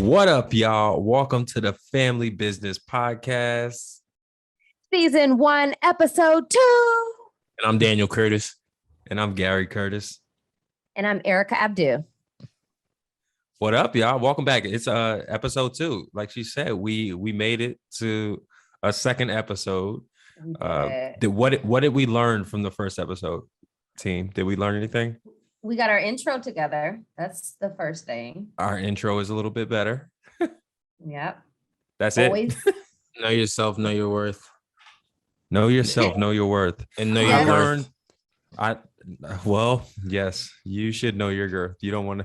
What up, y'all? Welcome to the Family Business Podcast. Season 1, episode 2. And I'm Daniel Curtis. And I'm Gary Curtis. And I'm Erikah Abdu. What up, y'all? Welcome back. It's episode 2. Like she said, we made it to a second episode. What did we learn from the first episode, team? Did we learn anything? We got our intro together. That's the first thing. Our intro is a little bit better. Yep. That's Always. it. Know yourself, know your worth. Know yourself, know your worth. And know your girth. Yes, you should know your girth. You don't want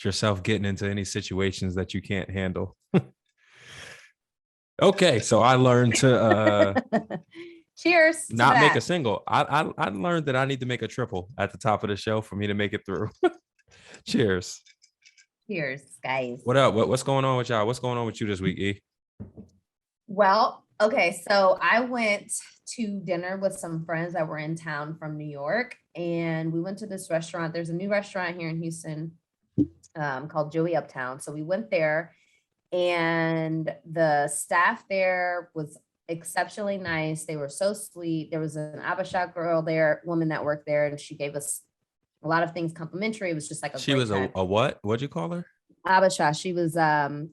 yourself getting into any situations that you can't handle. Okay, so I learned to cheers. Not make a single. I learned that I need to make a triple at the top of the show for me to make it through. Cheers. Cheers, guys. What up? What's going on with y'all? What's going on with you this week, E? Well, okay, so I went to dinner with some friends that were in town from New York, and we went to this restaurant. There's a new restaurant here in Houston called Joey Uptown. So we went there, and the staff there was exceptionally nice. They were so sweet. There was an Abasha woman that worked there, and she gave us a lot of things complimentary. It was just like She was a what? What'd you call her? Abasha. She was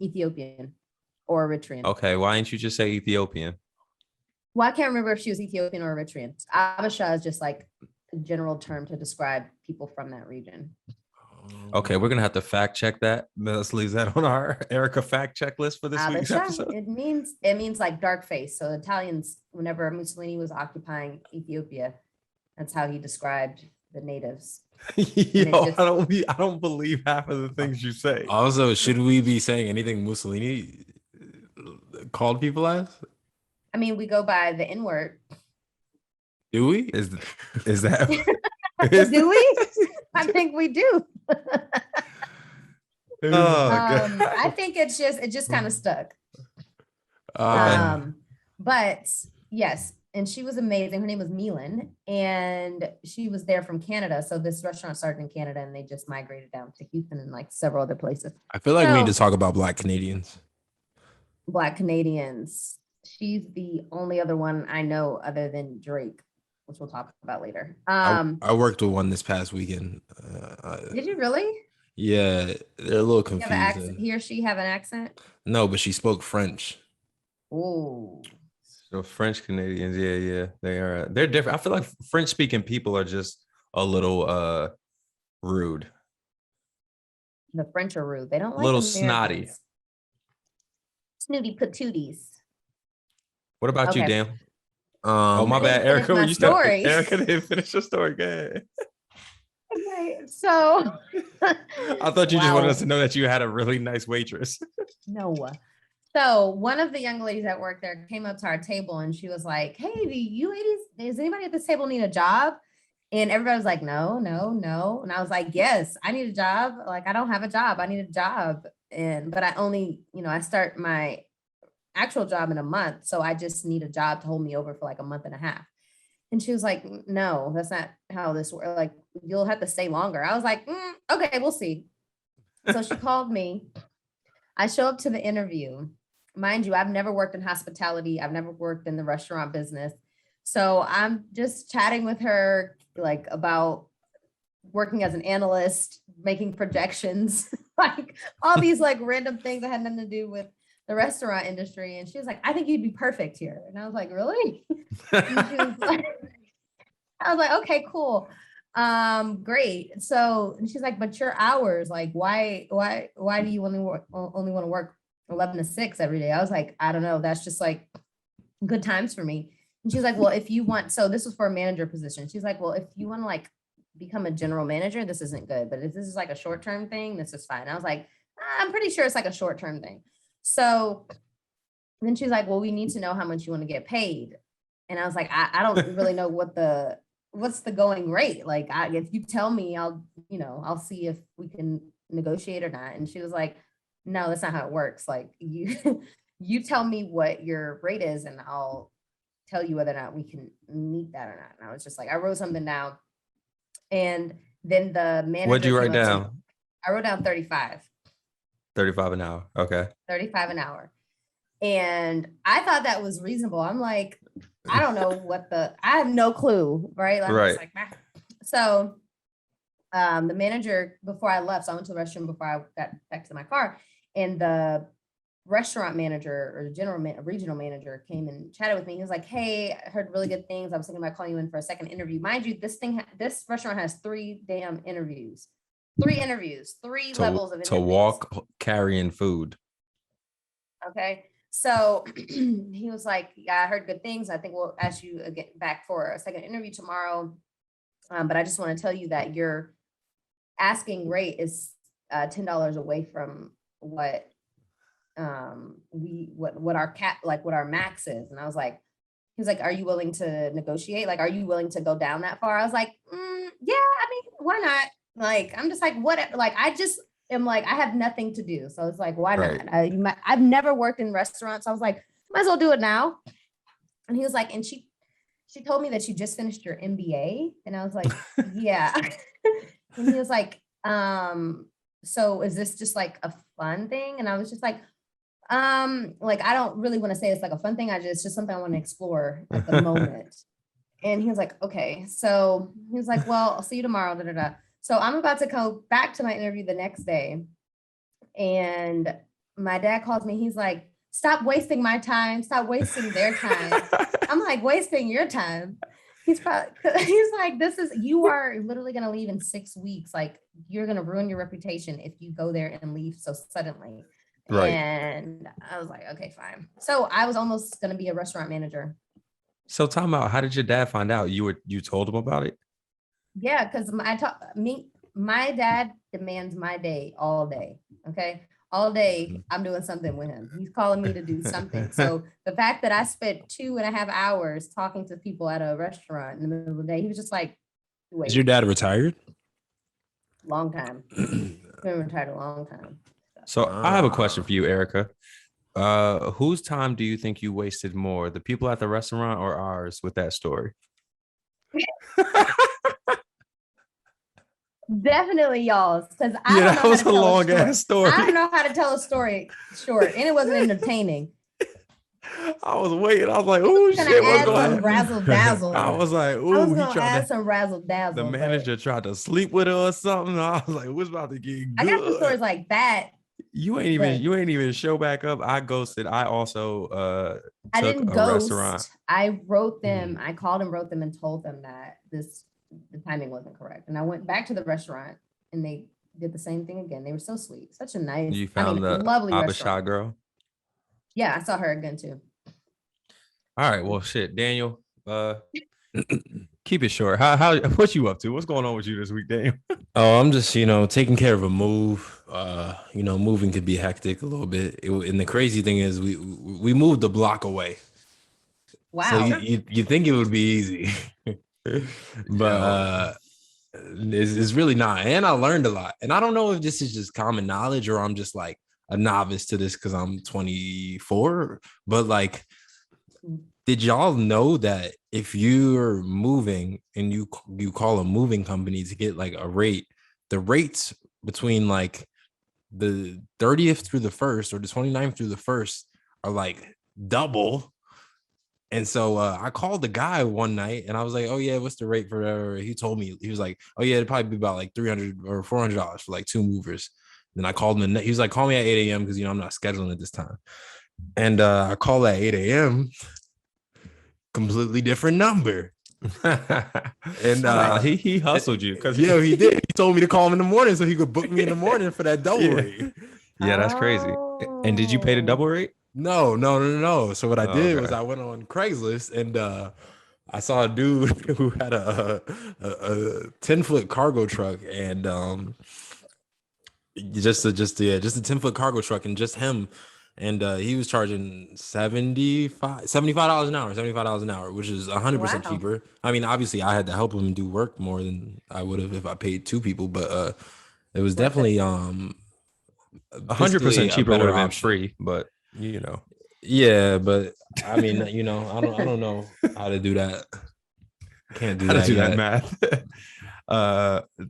Ethiopian or Eritrean. Okay, why didn't you just say Ethiopian? Well, I can't remember if she was Ethiopian or Eritrean. Abasha is just like a general term to describe people from that region. Okay, we're gonna have to fact check that. Let's leave that on our Erikah fact check list for this week's episode. It means like dark face. So Italians, whenever Mussolini was occupying Ethiopia, that's how he described the natives. Yo, I don't believe half of the things you say. Also, should we be saying anything Mussolini called people as? I mean, we go by the N-word. Do we? Is that do we? I think we do. I think it just kind of stuck. But yes, and she was amazing. Her name was Milan, and she was there from Canada. So this restaurant started in Canada, and they just migrated down to Houston and like several other places. I feel like we need to talk about Black Canadians. Black Canadians. She's the only other one I know other than Drake, which we'll talk about later. I worked with one this past weekend. Did you really? Yeah, they're a little confusing. He or she have an accent? No, but she spoke French. Oh. So French Canadians, yeah, they are. They're different. I feel like French speaking people are just a little rude. The French are rude. They don't like a little Americans. snotty. Snooty patooties. What about you, Dan? Oh, my bad, Erikah. My story. Erikah didn't finish your story. Go ahead. Okay, so I thought you just wanted us to know that you had a really nice waitress. No. So one of the young ladies that worked there came up to our table and she was like, "Hey, do you ladies, does anybody at this table need a job?" And everybody was like, no. And I was like, yes, I need a job. Like, I don't have a job. I need a job. But I only, I start my actual job in a month. So I just need a job to hold me over for like a month and a half. And she was like, no, that's not how this works. Like, you'll have to stay longer. I was like, okay, we'll see. So she called me. I show up to the interview. Mind you, I've never worked in hospitality. I've never worked in the restaurant business. So I'm just chatting with her like about working as an analyst, making projections, like all these like random things that had nothing to do with the restaurant industry. And she was like, "I think you'd be perfect here." And I was like, "Really?" I was like, "Okay, cool. Great." So and she's like, "But your hours, like why do you only want to work 11 to 6 every day?" I was like, "I don't know. That's just like good times for me." And she's like, "Well, if you want," so this was for a manager position. She's like, "Well, if you want to like become a general manager, this isn't good. But if this is like a short-term thing, this is fine." I was like, "I'm pretty sure it's like a short-term thing." So then she's like, "Well, we need to know how much you want to get paid." And I was like, I don't really know what's the going rate. Like, if you tell me, I'll see if we can negotiate or not. And she was like, "No, that's not how it works. Like you tell me what your rate is and I'll tell you whether or not we can meet that or not." And I was just like, I wrote something down. And then the manager. What'd you write down? I wrote down 35. $35 an hour. Okay. $35 an hour. And I thought that was reasonable. I'm like, I don't know I have no clue, right? I'm just like, bah. So the manager, before I left, so I went to the restroom before I got back to my car, and the restaurant manager or the regional manager came and chatted with me. He was like, hey, I heard really good things. I was thinking about calling you in for a second interview. Mind you, this restaurant has 3 damn interviews. 3 interviews, 3 levels of interviews. To walk carrying food. Okay. So he was like, yeah, I heard good things. I think we'll ask you again back for a second interview tomorrow. But I just want to tell you that your asking rate is $10 away from what what our what our max is. And I was like, he was like, are you willing to negotiate? Like, are you willing to go down that far? I was like, yeah, I mean, why not? Like, I'm just like, what? Like, I just am like, I have nothing to do. So it's like, why not? I've never worked in restaurants. So I was like, might as well do it now. And he was like, and she told me that you just finished your MBA. And I was like, yeah. And he was like, so is this just like a fun thing? And I was just like, I don't really want to say it's like a fun thing. It's just something I want to explore at the moment. And he was like, okay. So he was like, well, I'll see you tomorrow. Da, da, da. So I'm about to go back to my interview the next day. And my dad calls me. He's like, stop wasting my time. Stop wasting their time. I'm like, wasting your time. He's like, you are literally going to leave in 6 weeks. Like, you're going to ruin your reputation if you go there and leave so suddenly. Right. And I was like, okay, fine. So I was almost going to be a restaurant manager. So time out. How did your dad find out? You told him about it? Yeah, because my dad demands my day all day. Okay. All day, I'm doing something with him. He's calling me to do something. So the fact that I spent 2.5 hours talking to people at a restaurant in the middle of the day, he was just like, wait. Is your dad retired? Long time. Been retired a long time. So I have a question for you, Erikah. Whose time do you think you wasted more, the people at the restaurant or ours with that story? Definitely y'all's, because I don't know that was a long ass story. I don't know how to tell a story short, and it wasn't entertaining. I was waiting. I was like, "Oh shit, what's going on?" Razzle dazzle. I was like, "Oh, he tried to some razzle dazzle." The manager tried to sleep with her or something. I was like, "What's about to get good?" I got some stories like that. You ain't even show back up. I ghosted. I also I didn't ghost. Restaurant. I wrote them. I called and wrote them and told them that the timing wasn't correct. And I went back to the restaurant and they did the same thing again. They were so sweet. Such a nice, you found the lovely Abishai girl. Yeah, I saw her again too. All right. Well, shit, Daniel. Keep it short. How what you up to? What's going on with you this week, Daniel? Oh, I'm just taking care of a move. Moving could be hectic a little bit. And the crazy thing is, we moved a block away. Wow. So you think it would be easy, but it's really not. And I learned a lot. And I don't know if this is just common knowledge or I'm just like a novice to this because I'm 24. But like, did y'all know that if you're moving and you call a moving company to get like a rate, the rates between like the 30th through the 1st or the 29th through the 1st are like double? And so I called the guy one night and I was like, oh yeah, what's the rate for that? He told me, he was like, oh yeah, it'd probably be about like $300 or $400 for like 2 movers. Then I called him and he was like, call me at 8 a.m. because I'm not scheduling at this time. And I called at 8 a.m. completely different number. And he hustled you because he did. He told me to call him in the morning so he could book me in the morning for that double rate. Yeah, that's crazy. And did you pay the double rate? No. So what I did was I went on Craigslist and I saw a dude who had a 10-foot cargo truck and just a 10-foot cargo truck and just him. And he was charging $75 an hour, which is 100% cheaper. I mean, obviously I had to help him do work more than I would have if I paid 2 people, but it was definitely 100% cheaper would have been free, but yeah, but I mean, I don't know how to do that. Can't do how that. To do that math.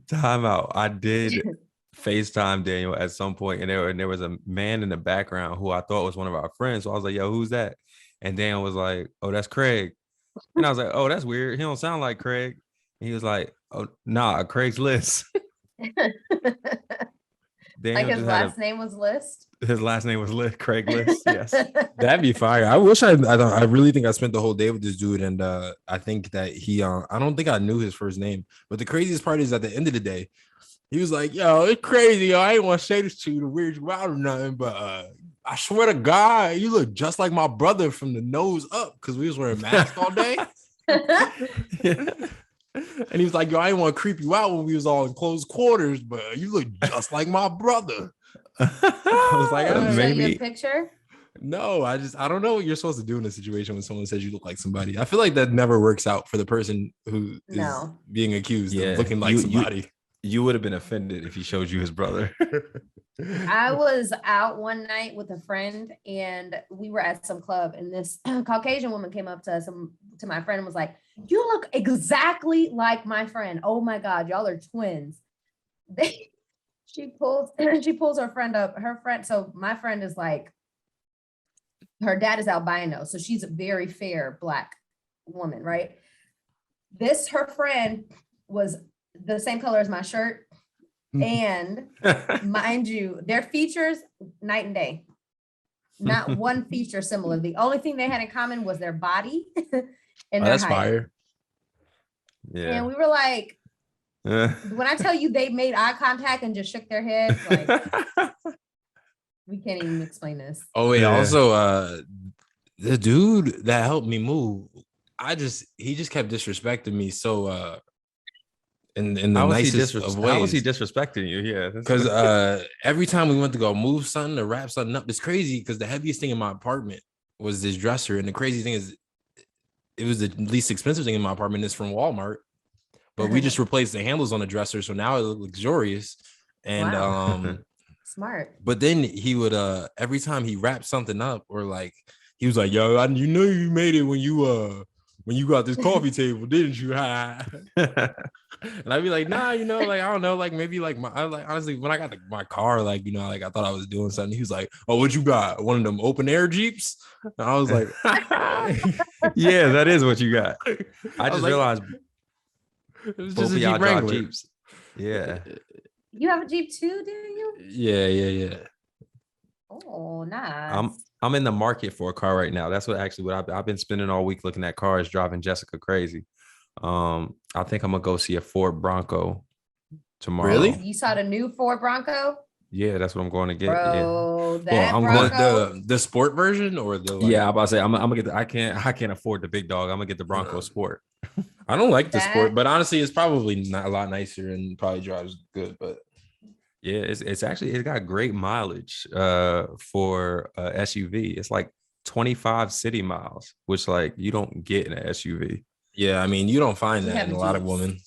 Time out. I did FaceTime Daniel at some point, and there was a man in the background who I thought was one of our friends. So I was like, "Yo, who's that?" And Daniel was like, "Oh, that's Craig." And I was like, "Oh, that's weird. He don't sound like Craig." And he was like, "Oh, nah, Craig's List." Like Daniel his last name was List. His last name was Craig List. Yes. That'd be fire. I wish I really think I spent the whole day with this dude, and I think that he I don't think I knew his first name, but the craziest part is at the end of the day, he was like, "Yo, it's crazy. Yo, I ain't want to say this to you to weird you out or nothing, but I swear to God, you look just like my brother from the nose up because we was wearing masks all day." And he was like, "Yo, I didn't want to creep you out when we was all in close quarters, but you look just like my brother." I was like, maybe a picture. No, I don't know what you're supposed to do in a situation when someone says you look like somebody. I feel like that never works out for the person who is being accused of looking like somebody. You would have been offended if he showed you his brother. I was out one night with a friend, and we were at some club, and this Caucasian woman came up to us, to my friend, and was like, "You look exactly like my friend. Oh my God, y'all are twins." She pulls her friend up. So my friend is like, her dad is albino, so she's a very fair Black woman, right? Her friend was the same color as my shirt, and mind you, their features night and day. Not one feature similar. The only thing they had in common was their body and their height. Fire. Yeah. And we were like, when I tell you they made eye contact and just shook their heads, like, we can't even explain this. Oh wait, also the dude that helped me move, he just kept disrespecting me so in the nicest of ways. How was he disrespecting you? Yeah. Because every time we went to go move something or wrap something up, it's crazy because the heaviest thing in my apartment was this dresser. And the crazy thing is it was the least expensive thing in my apartment. It's from Walmart. But we just replaced the handles on the dresser, so now it looks luxurious. And smart. But then he would every time he wrapped something up, or like he was like, "Yo, you know you made it when you got this coffee table, didn't you?" And I'd be like, "Nah, you know, like I don't know, like maybe like honestly, when I got my car, like you know, like I thought I was doing something." He was like, "Oh, what you got? One of them open air Jeeps?" And I was like, "Yeah, that is what you got." I just realized. It was just a Jeep Wrangler. Jeeps. Yeah. You have a Jeep too, do you? Yeah. Oh, nice. I'm in the market for a car right now. That's what I've been spending all week looking at cars, driving Jessica crazy. I think I'm gonna go see a Ford Bronco tomorrow. Really? You saw the new Ford Bronco? Yeah, that's what I'm going to get. Bro, yeah. I'm going the sport version or the yeah. I'm about to say I'm gonna get I can't afford the big dog. I'm gonna get the Bronco Sport. I don't like the sport, but honestly, it's probably not a lot nicer and probably drives good. But yeah, it's got great mileage for a SUV. It's like 25 city miles, which like you don't get in an SUV. Yeah, I mean you don't find that in a lot of women.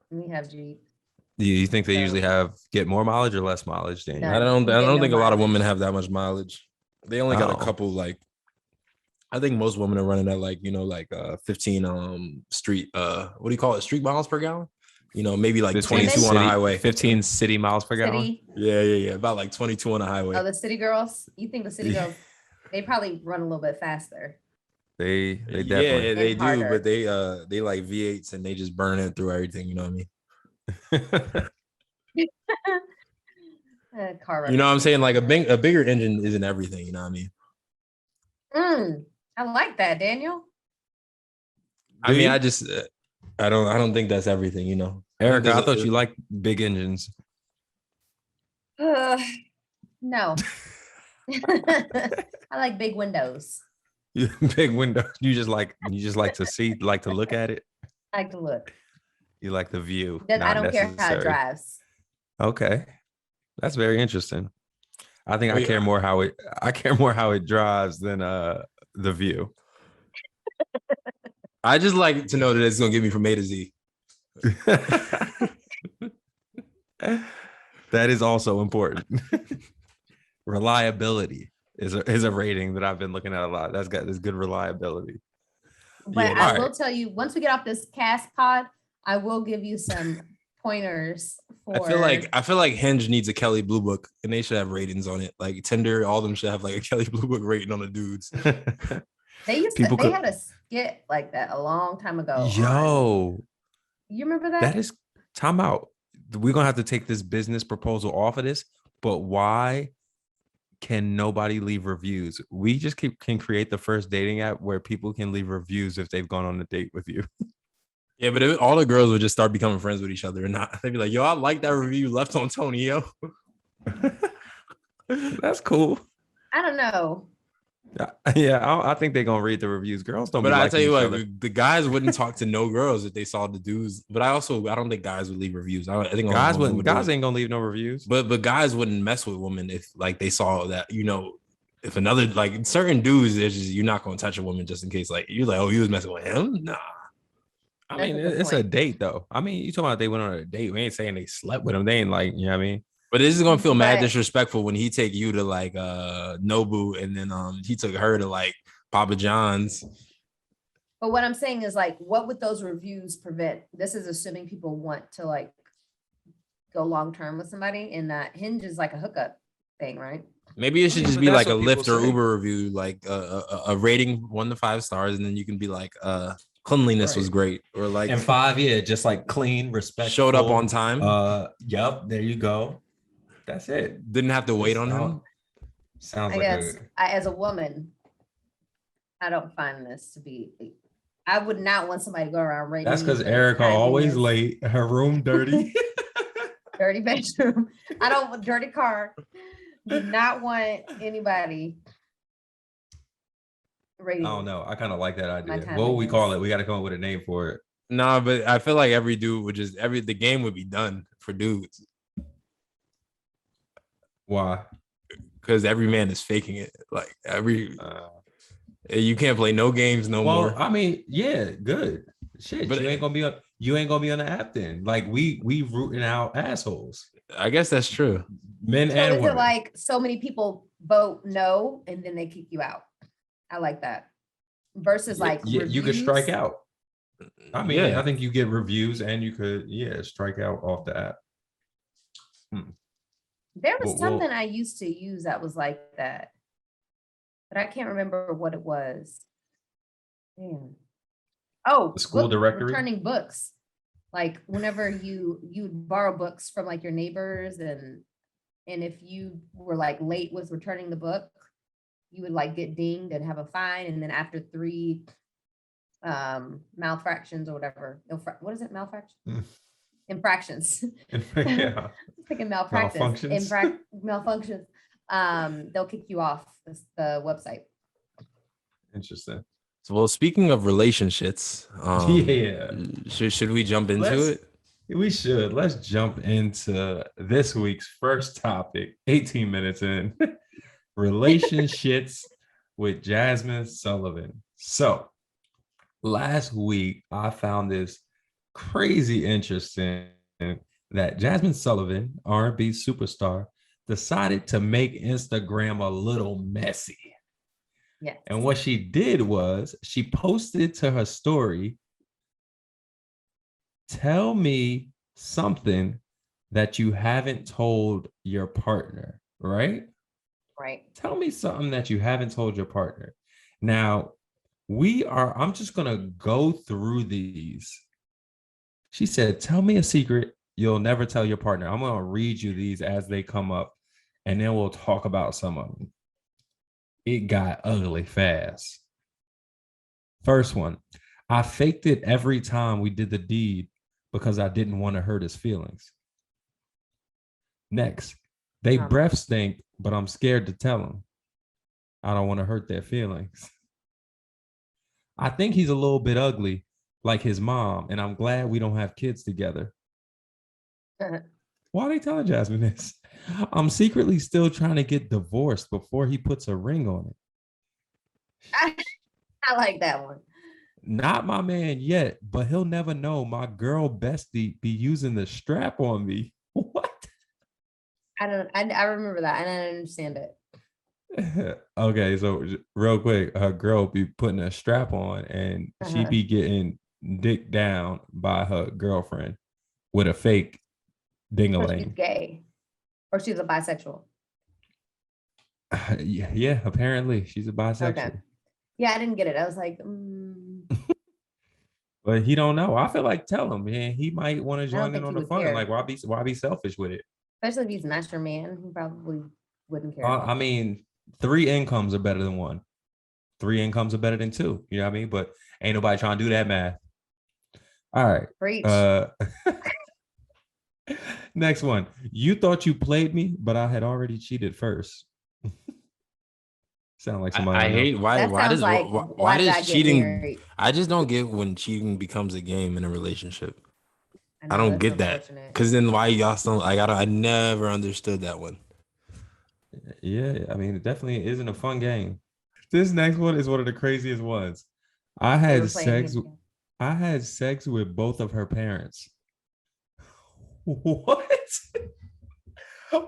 We have Jeep. Do you think they usually get more mileage or less mileage? Daniel? I don't think a lot of women have that much mileage. They only got a couple like. I think most women are running at like, you know, like 15 street what do you call it? Street miles per gallon? You know, maybe like 22 on a highway. 15 city miles per gallon. Yeah. About like 22 on a highway. Oh, the city girls? You think the city girls, they probably run a little bit faster. They definitely. Yeah, they do, but they like V8s and they just burn it through everything, you know what I mean? You know what I'm saying? Like a bigger engine isn't everything, you know what I mean? I like that, Daniel. I mean, I don't think that's everything, you know. Erikah, I thought you liked big engines. No. I like big windows. Big windows. You just like to see, like to look at it. I like to look. You like the view. I don't care how it drives. Okay, that's very interesting. I think I care more how it drives than the view. I just like to know that it's gonna get me from A to Z. That is also important. Reliability is a rating that I've been looking at a lot. That's got this good reliability. But I will tell you, once we get off this cast pod, I will give you some pointers for. I feel like Hinge needs a Kelly Blue Book, and they should have ratings on it. Like Tinder, all of them should have like a Kelly Blue Book rating on the dudes. They had a skit like that a long time ago. Yo, you remember that? That is time out. We're gonna have to take this business proposal off of this, but why can nobody leave reviews? We just can create the first dating app where people can leave reviews if they've gone on a date with you. Yeah, but all the girls would just start becoming friends with each other, and they'd be like, "Yo, I like that review you left on Tony, yo." That's cool. I don't know. Yeah, I think they're gonna read the reviews. Girls don't. But I tell you what, the guys wouldn't talk to no girls if they saw the dudes. But I don't think guys would leave reviews. I think guys wouldn't. Guys ain't gonna leave no reviews. But guys wouldn't mess with women if like they saw that, you know, if another like certain dudes, there's just you're not gonna touch a woman just in case like you're like, oh, you was messing with him. Nah. I mean, it's a date though. I mean, you talking about they went on a date. We ain't saying they slept with him. They ain't like, you know what I mean? But this is gonna feel mad disrespectful when he take you to like Nobu and then he took her to like Papa John's. But what I'm saying is like, what would those reviews prevent? This is assuming people want to like go long term with somebody, and that Hinge is like a hookup thing, right? Maybe it should just be like a Lyft or Uber review, like a rating 1 to 5 stars, and then you can be like cleanliness was great, or like and 5, yeah, just like clean, respectful, showed up on time. Yep, there you go. That's it. Didn't have to wait on him. Sounds as a woman, I don't find this to be. I would not want somebody to go around rating. That's because Erikah always late. Her room dirty. Dirty bedroom. I don't dirty car. Do not want anybody rating. I don't know. I kind of like that idea. What would we call it? We got to come up with a name for it. Nah, but I feel like every dude would just the game would be done for dudes. Why? Because every man is faking it. Like you can't play no games no more. I mean, yeah, good shit. But you ain't gonna be on the app then. Like we rooting out assholes. I guess that's true. Men so and is women. It like so many people vote no and then they kick you out? I like that. Versus like you could strike out. I mean, I think you get reviews and you could strike out off the app. There was something I used to use that was like that, but I can't remember what it was. Damn. Oh, the school directory, returning books. Like whenever you borrow books from like your neighbors, and if you were like late with returning the book, you would like get dinged and have a fine, and then after 3 malfractions or whatever, what is it? Malfraction? Infractions. Yeah. Thinking malpractice. Malfunctions. They'll kick you off the website. Interesting. So, well, speaking of relationships, should we jump into it? We should. Let's jump into this week's first topic. 18 minutes in, relationships with Jazmine Sullivan. So, last week I found this crazy interesting that Jazmine Sullivan, R&B superstar, decided to make Instagram a little messy. Yeah. And what she did was she posted to her story, "Tell me something that you haven't told your partner," right? Right. Tell me something that you haven't told your partner. Now, I'm just going to go through these. She said, "Tell me a secret you'll never tell your partner." I'm going to read you these as they come up, and then we'll talk about some of them. It got ugly fast. First one, "I faked it every time we did the deed because I didn't want to hurt his feelings." Next, "They breath stink, but I'm scared to tell them. I don't want to hurt their feelings. I think he's a little bit ugly, like his mom, and I'm glad we don't have kids together." Why are they telling Jazmine this? "I'm secretly still trying to get divorced before he puts a ring on it." I like that one. "Not my man yet, but he'll never know my girl bestie be using the strap on me." What? I remember that and I don't understand it. Okay, so real quick, her girl be putting a strap on and she be getting dicked down by her girlfriend. with a fake So she's ding-a-ling. gay, or she's a bisexual. Yeah, apparently she's a bisexual. Okay. Yeah, I didn't get it. I was like, But he don't know. I feel like tell him, man. He might want to I don't join in think on he the would fun. care. Like, why be selfish with it? especially if he's not your man, he probably wouldn't care. I mean, 3 incomes are better than 1. 3 incomes are better than 2. You know what I mean? But ain't nobody trying to do that math. All right. Preach. Next one. You thought you played me, but I had already cheated first. Sound like somebody. I hate That why sounds does like, why did I does get cheating? married? I just don't get when cheating becomes a game in a relationship. know, I don't that's get that. unfortunate. Because then why y'all still like I never understood that one. Yeah, I mean, it definitely isn't a fun game. This next one is one of the craziest ones. I They had were playing sex. him. I had sex with both of her parents. What?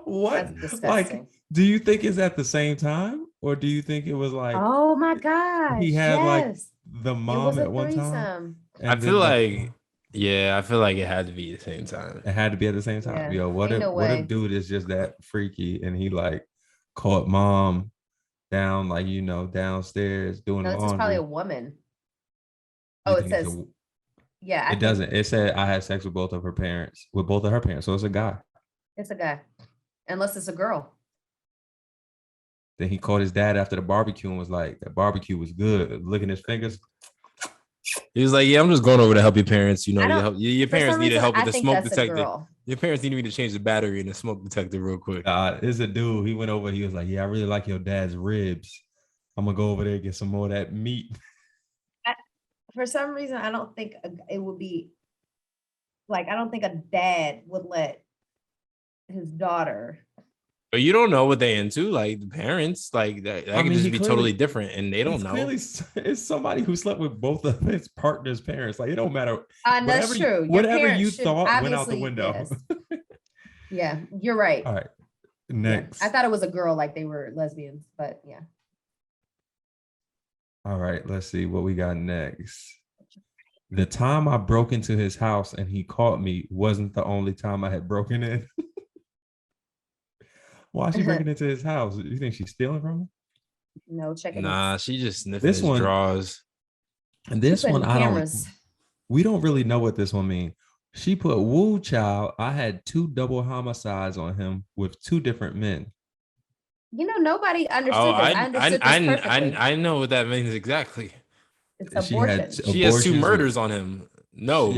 What? That's disgusting. Like, do you think it's at the same time, or do you think it was like Oh my gosh. he had like yes. the It was mom a at one time? threesome. And I then feel like it had to be the same time. it had to be at the same time. Yeah, Yo, what ain't if no what way. if dude is just that freaky and he like caught mom down, like, you know, downstairs doing No, this is probably laundry? a woman. You Oh, it think it's says, a- yeah. I it think doesn't. It said I had sex with both of her parents, so it's a guy. It's a guy. Unless it's a girl. Then he called his dad after the barbecue and was like, that barbecue was good. Licking his fingers. He was like, "Yeah, I'm just going over to help your parents. You know, I don't- your For parents some need reason, help with I the think smoke that's a detector. girl. Your parents need me to change the battery in the smoke detector real quick." It's a dude. He went over. He was like, yeah, I really like your dad's ribs. I'm gonna go over there and get some more of that meat. For some reason, I don't think it would be like, I don't think a dad would let his daughter. But you don't know what they into. Like the parents, like that I could mean, just he be clearly- totally different, and they don't know. Clearly, it's somebody who slept with both of his partner's parents. Like, it don't matter. That's true. Your Whatever parents you should thought went out the obviously- window. yes. Yeah, you're right. All right. Yeah. Next. I thought it was a girl, like they were lesbians, but yeah. All right. Let's see what we got next. The time I broke into his house and he caught me wasn't the only time I had broken in. Why is she breaking into his house? You think she's stealing from him? No, check it. Nah, she just sniffing This his one- drawers. And this Putting one, cameras. we don't really know what this one means. She put, woo child, I had 2 double homicides on him with 2 different men. You know, nobody understood Oh, this. I understood this perfectly. I know what that means exactly. It's She had abortion. She has 2 abortions murders on him. No,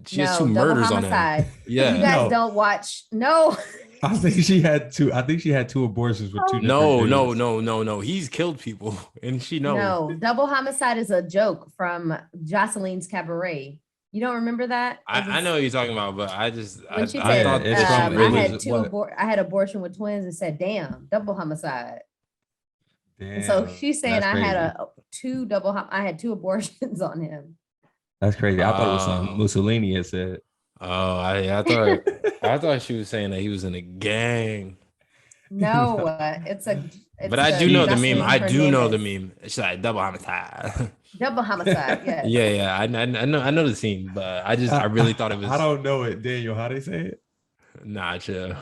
she has 2 double murders on him. homicide. Yeah. You guys No. don't watch. No. I think she had 2 abortions with 2 different No. dudes. He's killed people, and she knows. No, double homicide is a joke from Joceline's Cabaret. You don't remember that? I know what you're talking about, but I just When she I said, thought it's that from- she it I really was- had I had abortion with twins and said, damn, double homicide. And so Damn, she's saying that's I had crazy. I had 2 abortions on him. That's crazy. I thought it was something Mussolini had said. Oh, I thought she was saying that he was in a gang. No, it's But I do know the Jocelyn meme. I do know the Hernandez. meme. It's like double homicide. Double homicide, yes. yeah. I know the scene, but I really thought it was. I don't know it, Daniel. How they say it? Nah, chill.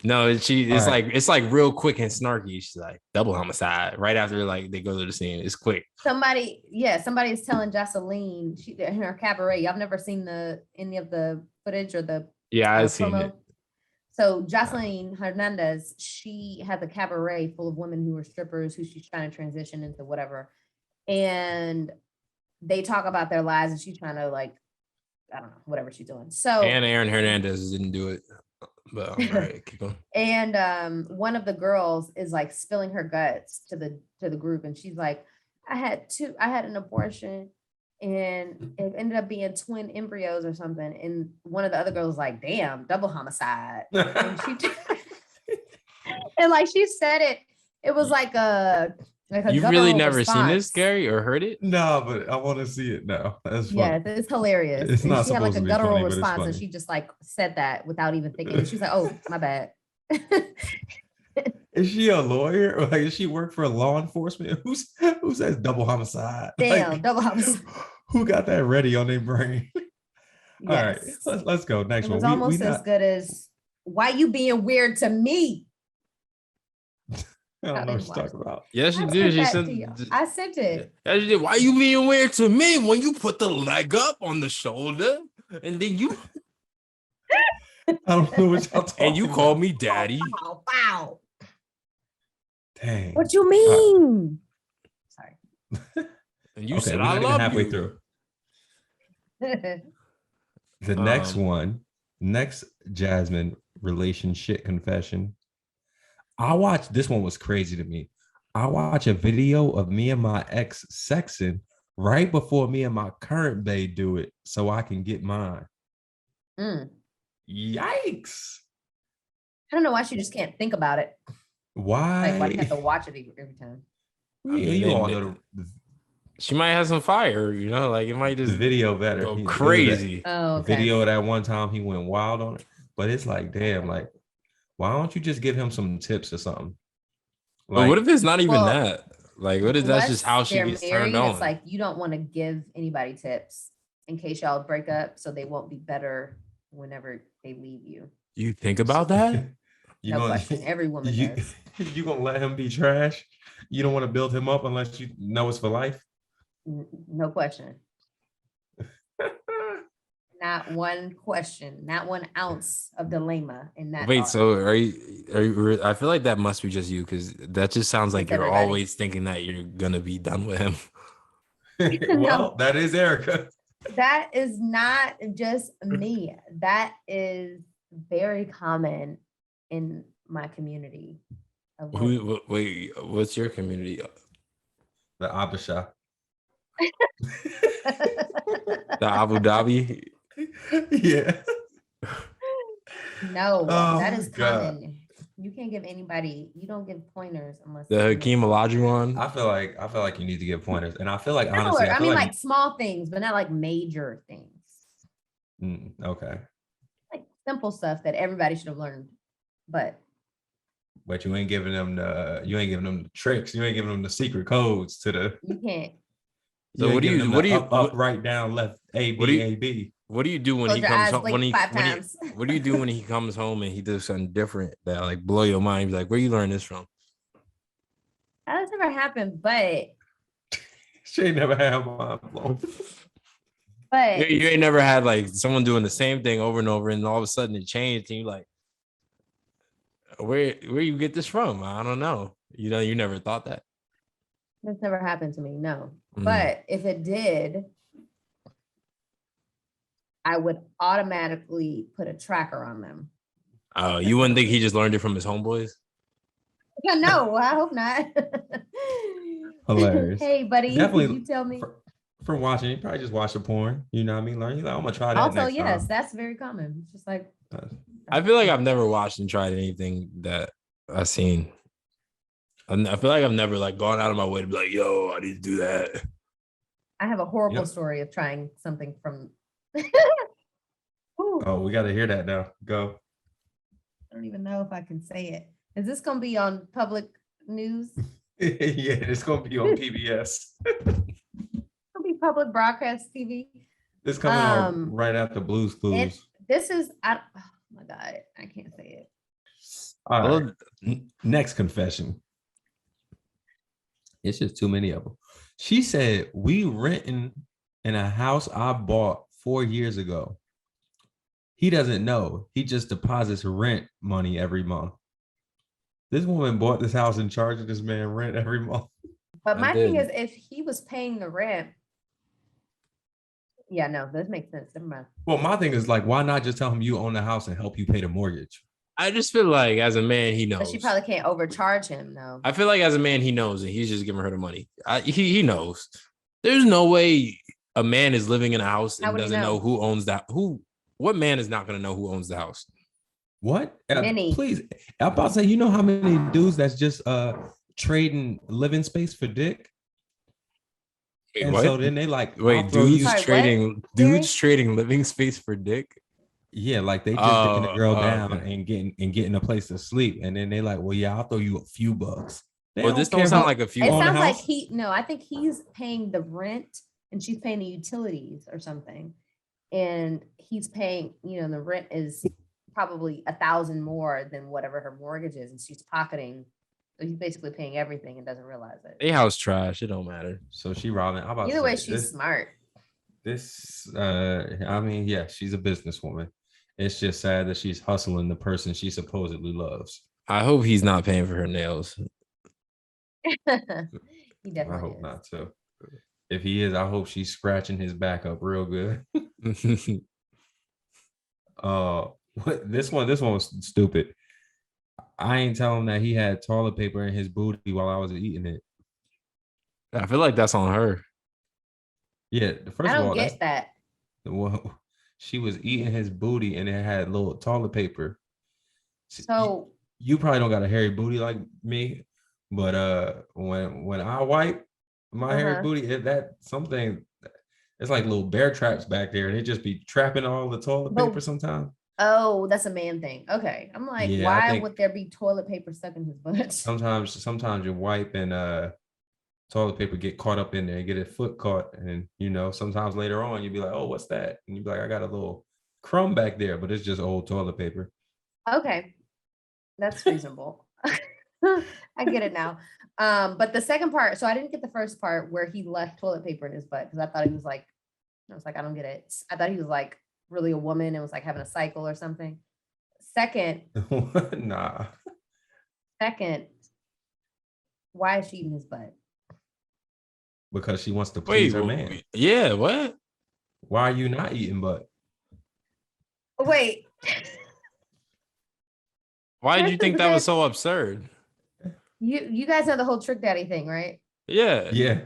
No, it's like real quick and snarky. She's like double homicide right after like they go to the scene. It's quick. Somebody is telling Jocelyn in her cabaret. Y'all never seen any of the footage or the Yeah, I've seen promo? it. So Jazmine Hernandez, she has a cabaret full of women who are strippers who she's trying to transition into whatever. And they talk about their lives and she's trying to like, I don't know, whatever she's doing. So And Aaron Hernandez didn't do it. But all right, keep going. and one of the girls is like spilling her guts to the group and she's like, I had an abortion and it ended up being twin embryos or something. And one of the other girls was like, damn, double homicide. And she and like she said it was like a You've really guttural never seen this, response. Gary, or heard it? No, but I want to see it now. That's funny. Yeah, it's hilarious. It's And not she had like supposed a to be guttural funny, but it's response and funny. she just like said that without even thinking. And she's like, oh, my bad. Is she a lawyer or like does she work for law enforcement? Who says double homicide? Damn, Like, double homicide. Who got that ready on their brain? All right, Yes. let's go. Next It one. was almost as good as "Why you being weird to me?" I don't know what you're talking about. Yes, you I did. sent She that said. to you. I sent it. Yes, you did. Why you being weird to me when you put the leg up on the shoulder and then you I don't know what y'all talking and you about. called me daddy? Wow, wow. Dang. What you mean? Sorry. And you Okay, said we're I not even love halfway you. through. The next one, next Jazmine relationship confession. I watched this one was crazy to me. I watched a video of me and my ex sexing right before me and my current bae do it so I can get mine. Mm. Yikes. I don't know why she just can't think about it. Why? Like, why do you have to watch it every time? You all know She might have some fire, like it might the just video better. go It was crazy. Oh, a okay. video of that one time he went wild on it. But it's like, damn, like, why don't you just give him some tips or something? But what if it's not even well, that? Like, what if that's just how she they're gets married, turned on? it's like you don't want to give anybody tips in case y'all break up, so they won't be better whenever they leave you. You think about that? No question. Every woman does. You gonna let him be trash? You don't want to build him up unless you know it's for life? No question. Not one question, not 1 ounce of dilemma in that. Wait, thought. so are you? I feel like that must be just you because that just sounds like It's you're everybody. always thinking that you're gonna be done with him. Well, that is Erikah. That is not just me. That is very common in my community. Wait, what's your community? The Abisha. The Abu Dhabi? Yeah. No, Oh that is my God. common. You can't give anybody, you don't give pointers unless The Hakeem Olajuwon? I feel like you need to give pointers. And I feel like similar. honestly, I mean, like small things, but not like major things. Okay. Like simple stuff that everybody should have learned. But you ain't giving them the tricks. You ain't giving them the secret codes to the you can't. So what do you up, right, down, left, A, B, A, B. What do you do when Close he your comes eyes, home? blink 5 times. What do you do when he comes home and he does something different that like blow your mind? He's like, where you learn this from? That's never happened, but She ain't never had mind blown. but You ain't never had like someone doing the same thing over and over, and all of a sudden it changed, and you like, where you get this from? I don't know. You never thought that. that's never happened to me. No, but if it did, I would automatically put a tracker on them. Oh, you wouldn't think he just learned it from his homeboys? No, I hope not. Hilarious. Hey, buddy, Definitely. you tell me. From watching, you probably just watch the porn. You know what I mean? Learn. You're like, I'm gonna try that. Also, next yes, time. that's very common. It's just like I feel like I've never watched and tried anything that I've seen. I feel like I've never like gone out of my way to be like, yo, I need to do that. I have a horrible story of trying something from. Oh, we got to hear that now. Go. I don't even know if I can say it. Is this gonna be on public news? Yeah, it's gonna be on PBS. It'll be public broadcast TV. It's coming on right after Blue's Clues. This is oh my God, I can't say it. All right. Next confession. It's just too many of them. She said, we renting in a house I bought 4 years ago. He doesn't know. He just deposits rent money every month. This woman bought this house and charging this man rent every month. But my thing is, if he was paying the rent, yeah, no, this makes sense. Never mind. Well, my thing is like, why not just tell him you own the house and help you pay the mortgage? I just feel like as a man, he knows. But she probably can't overcharge him, though. I feel like as a man, he knows, and he's just giving her the money. He knows. There's no way a man is living in a house and doesn't know who owns that. What man is not going to know who owns the house? What? Many. Please. I'm about to say, you know how many dudes that's just trading living space for dick? Wait, and what? so then they like, dudes trading living space for dick? Yeah, like they just dicking a girl down and getting a place to sleep. And then they like, well, yeah, I'll throw you a few bucks. This don't sound like a few. It sounds like I think he's paying the rent and she's paying the utilities or something. and he's paying, the rent is probably $1,000 more than whatever her mortgage is, and she's pocketing. So he's basically paying everything and doesn't realize it. They house trash. It don't matter. So she robbing. Either way, she's smart. I mean, yeah, she's a businesswoman. It's just sad that she's hustling the person she supposedly loves. I hope he's not paying for her nails. He definitely I hope is. not too. If he is, I hope she's scratching his back up real good. This one was stupid. I ain't telling that he had toilet paper in his booty while I was eating it. I feel like that's on her. Yeah, first I of don't all, get that. Well, she was eating his booty and it had little toilet paper. So you probably don't got a hairy booty like me, but when I wipe my hairy booty, it's like little bear traps back there, and it just be trapping all the toilet paper sometimes. Oh, that's a man thing. Okay. I'm like, why would there be toilet paper stuck in his butt? Sometimes you wipe and toilet paper get caught up in there and get a foot caught. And sometimes later on you'd be like, oh, what's that? And you'd be like, I got a little crumb back there, but it's just old toilet paper. Okay. That's reasonable. I get it now. But the second part, so I didn't get the first part where he left toilet paper in his butt because I thought he was like, I don't get it. I thought he was like really a woman and was like having a cycle or something. Second, Second, why is she eating his butt? Because she wants to please her man. Yeah, what? Why are you not eating butt? Wait. Why did you think that was so absurd? You guys know the whole Trick Daddy thing, right? Yeah. Yeah.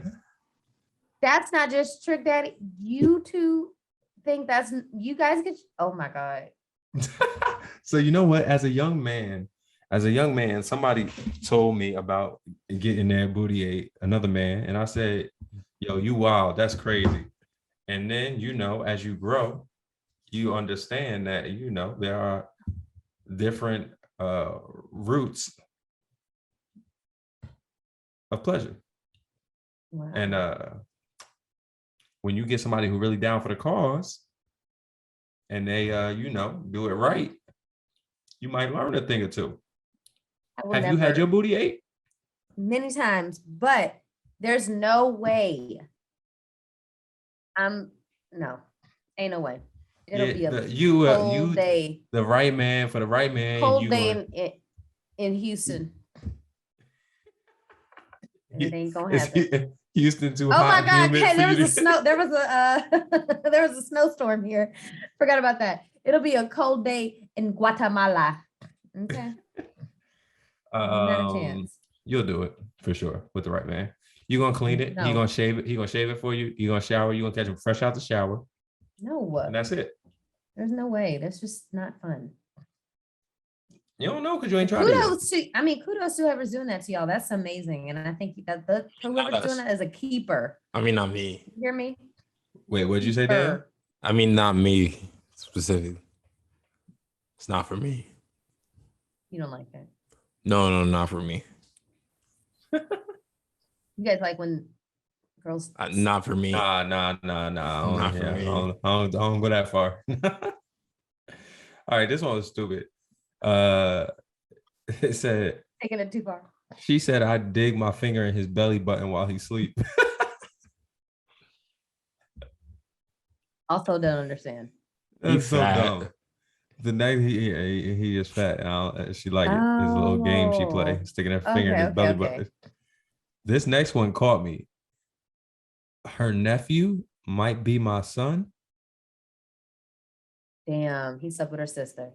That's not just Trick Daddy. You two think you guys get, oh my God. So you know what? As a young man, somebody told me about getting their booty ate, another man. And I said, yo, you wild, that's crazy. And then, as you grow, you understand that, there are different routes of pleasure. Wow. And when you get somebody who really down for the cause and they, do it right, you might learn a thing or two. Have you had your booty ate? Many times, but there's no way. No, ain't no way. It'll be a cold day. The right man for the right man. Cold day in Houston. It ain't gonna happen. Houston too hot. Oh my God! Okay, there was a snowstorm here. Forgot about that. It'll be a cold day in Guatemala. Okay. Not a chance. You'll do it for sure with the right man. You're gonna clean it. No. He gonna shave it. He gonna shave it for you. You gonna shower. You gonna catch him fresh out the shower. No. And that's it. There's no way. That's just not fun. You don't know because you ain't tried it. Kudos to whoever's doing that to y'all. That's amazing. And I think that whoever's doing that is a keeper. I mean, not me. You hear me? Wait, what'd you say, Dan? I mean, not me specifically. It's not for me. You don't like that? No, not for me. You guys like when girls? Not for me. Nah. Not for me. I don't go that far. All right, this one was stupid. It said, taking it too far. She said, I dig my finger in his belly button while he sleep. Also don't understand. That's so dumb. The next he is fat. She like it. His little game she play, sticking her finger in his belly button. This next one caught me. Her nephew might be my son. Damn, he slept with her sister.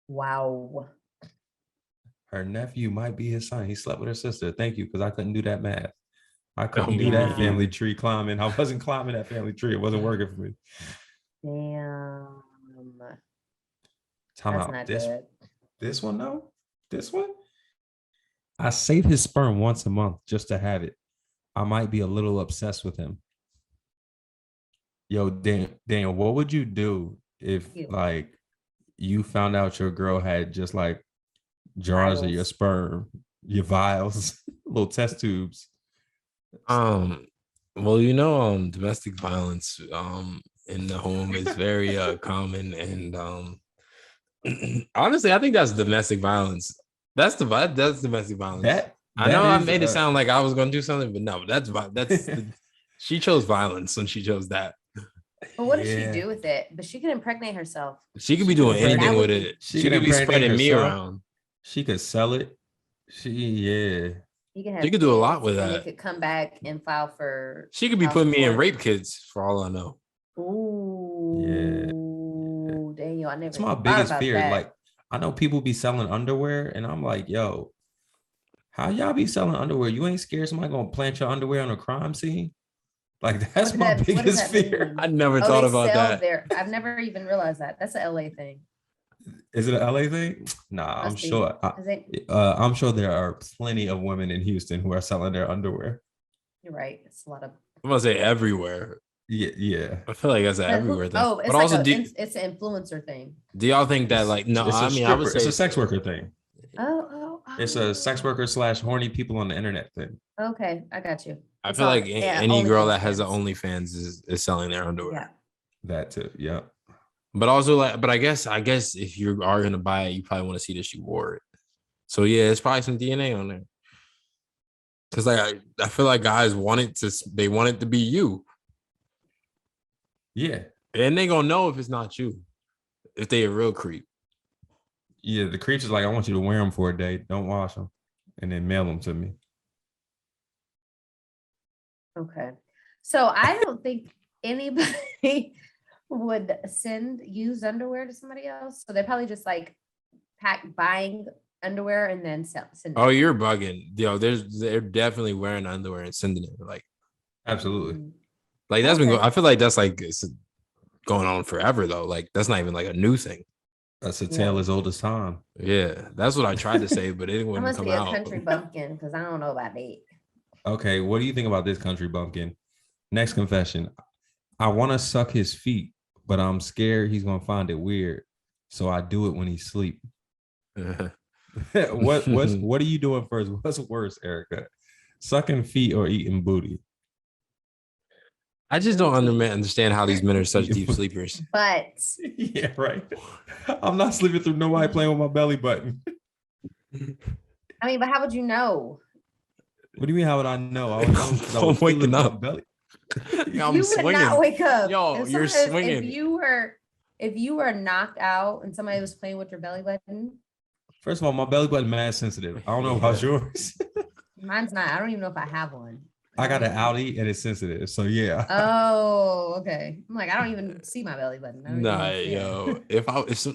Wow. Her nephew might be his son. He slept with her sister. Thank you, because I couldn't do that math. I couldn't do that family tree climbing. I wasn't climbing that family tree. It wasn't working for me. Damn. Time out. This one, though? This one? I save his sperm once a month just to have it. I might be a little obsessed with him. Yo, Daniel, what would you do if like you found out your girl had just like jars of your sperm, your vials, little test tubes? Well, domestic violence in the home is very common, and honestly, I think that's domestic violence. That's domestic violence. I know I made it sound like I was gonna do something, but no, she chose violence when she chose that. But what does she do with it? But she can impregnate herself. She could be doing anything with it. She could be spreading me around. She could sell it. She could do a lot with that. It could come back and file for. She could be putting me in rape kits for all I know. Ooh. Yeah. Daniel, I never. It's my biggest fear. That. Like, I know people be selling underwear, and I'm like, yo, how y'all be selling underwear? You ain't scared somebody gonna plant your underwear on a crime scene? Like, that's my biggest fear. I never thought about that. I've never even realized that. That's an LA thing. Is it an LA thing? Nah, I'm sure. I'm sure there are plenty of women in Houston who are selling their underwear. You're right. It's a lot of. I'm gonna say everywhere. Yeah. I feel like that's an everywhere thing. Oh, it's but like also, it's an influencer thing. Do y'all think that like no? I mean, I would say it's a sex worker thing. Oh. It's a sex worker / horny people on the internet thing. Okay, I got you. I feel like any girl that has an OnlyFans is selling their underwear. Yeah. That too. Yeah. But also, I guess if you are gonna buy it, you probably want to see that she wore it. So yeah, it's probably some DNA on there. Cause like I feel like guys want it to be you. Yeah. And they gonna know if it's not you, if they a real creep. Yeah, the creature's like, I want you to wear them for a day. Don't wash them, and then mail them to me. Okay. So I don't think anybody would send used underwear to somebody else. So they probably just like buying underwear and then send it. Oh, you're bugging. Yo, they're definitely wearing underwear and sending it. Like, absolutely. Like that's been. I feel like that's like it's going on forever though. Like that's not even like a new thing. That's a tale as old as time. Yeah, that's what I tried to say, but it wouldn't come out. I must be a country bumpkin because I don't know about that. Okay, what do you think about this country bumpkin? Next confession. I want to suck his feet, but I'm scared he's gonna find it weird, so I do it when he's asleep. What are you doing first? What's worse, Erikah? Sucking feet or eating booty? I just don't understand how these men are such deep sleepers. But yeah, right. I'm not sleeping through nobody playing with my belly button. I mean, but how would you know? What do you mean? How would I know? I would know. I'm waking up. Belly. Yeah, I'm swinging. Would not wake up. Yo, you're swinging. If you were knocked out and somebody was playing with your belly button. First of all, my belly button mad sensitive. I don't know about yours. Mine's not. I don't even know if I have one. I got an Audi and it's sensitive, so yeah. Oh, okay. I'm like, I don't even see my belly button. Nah, yo, if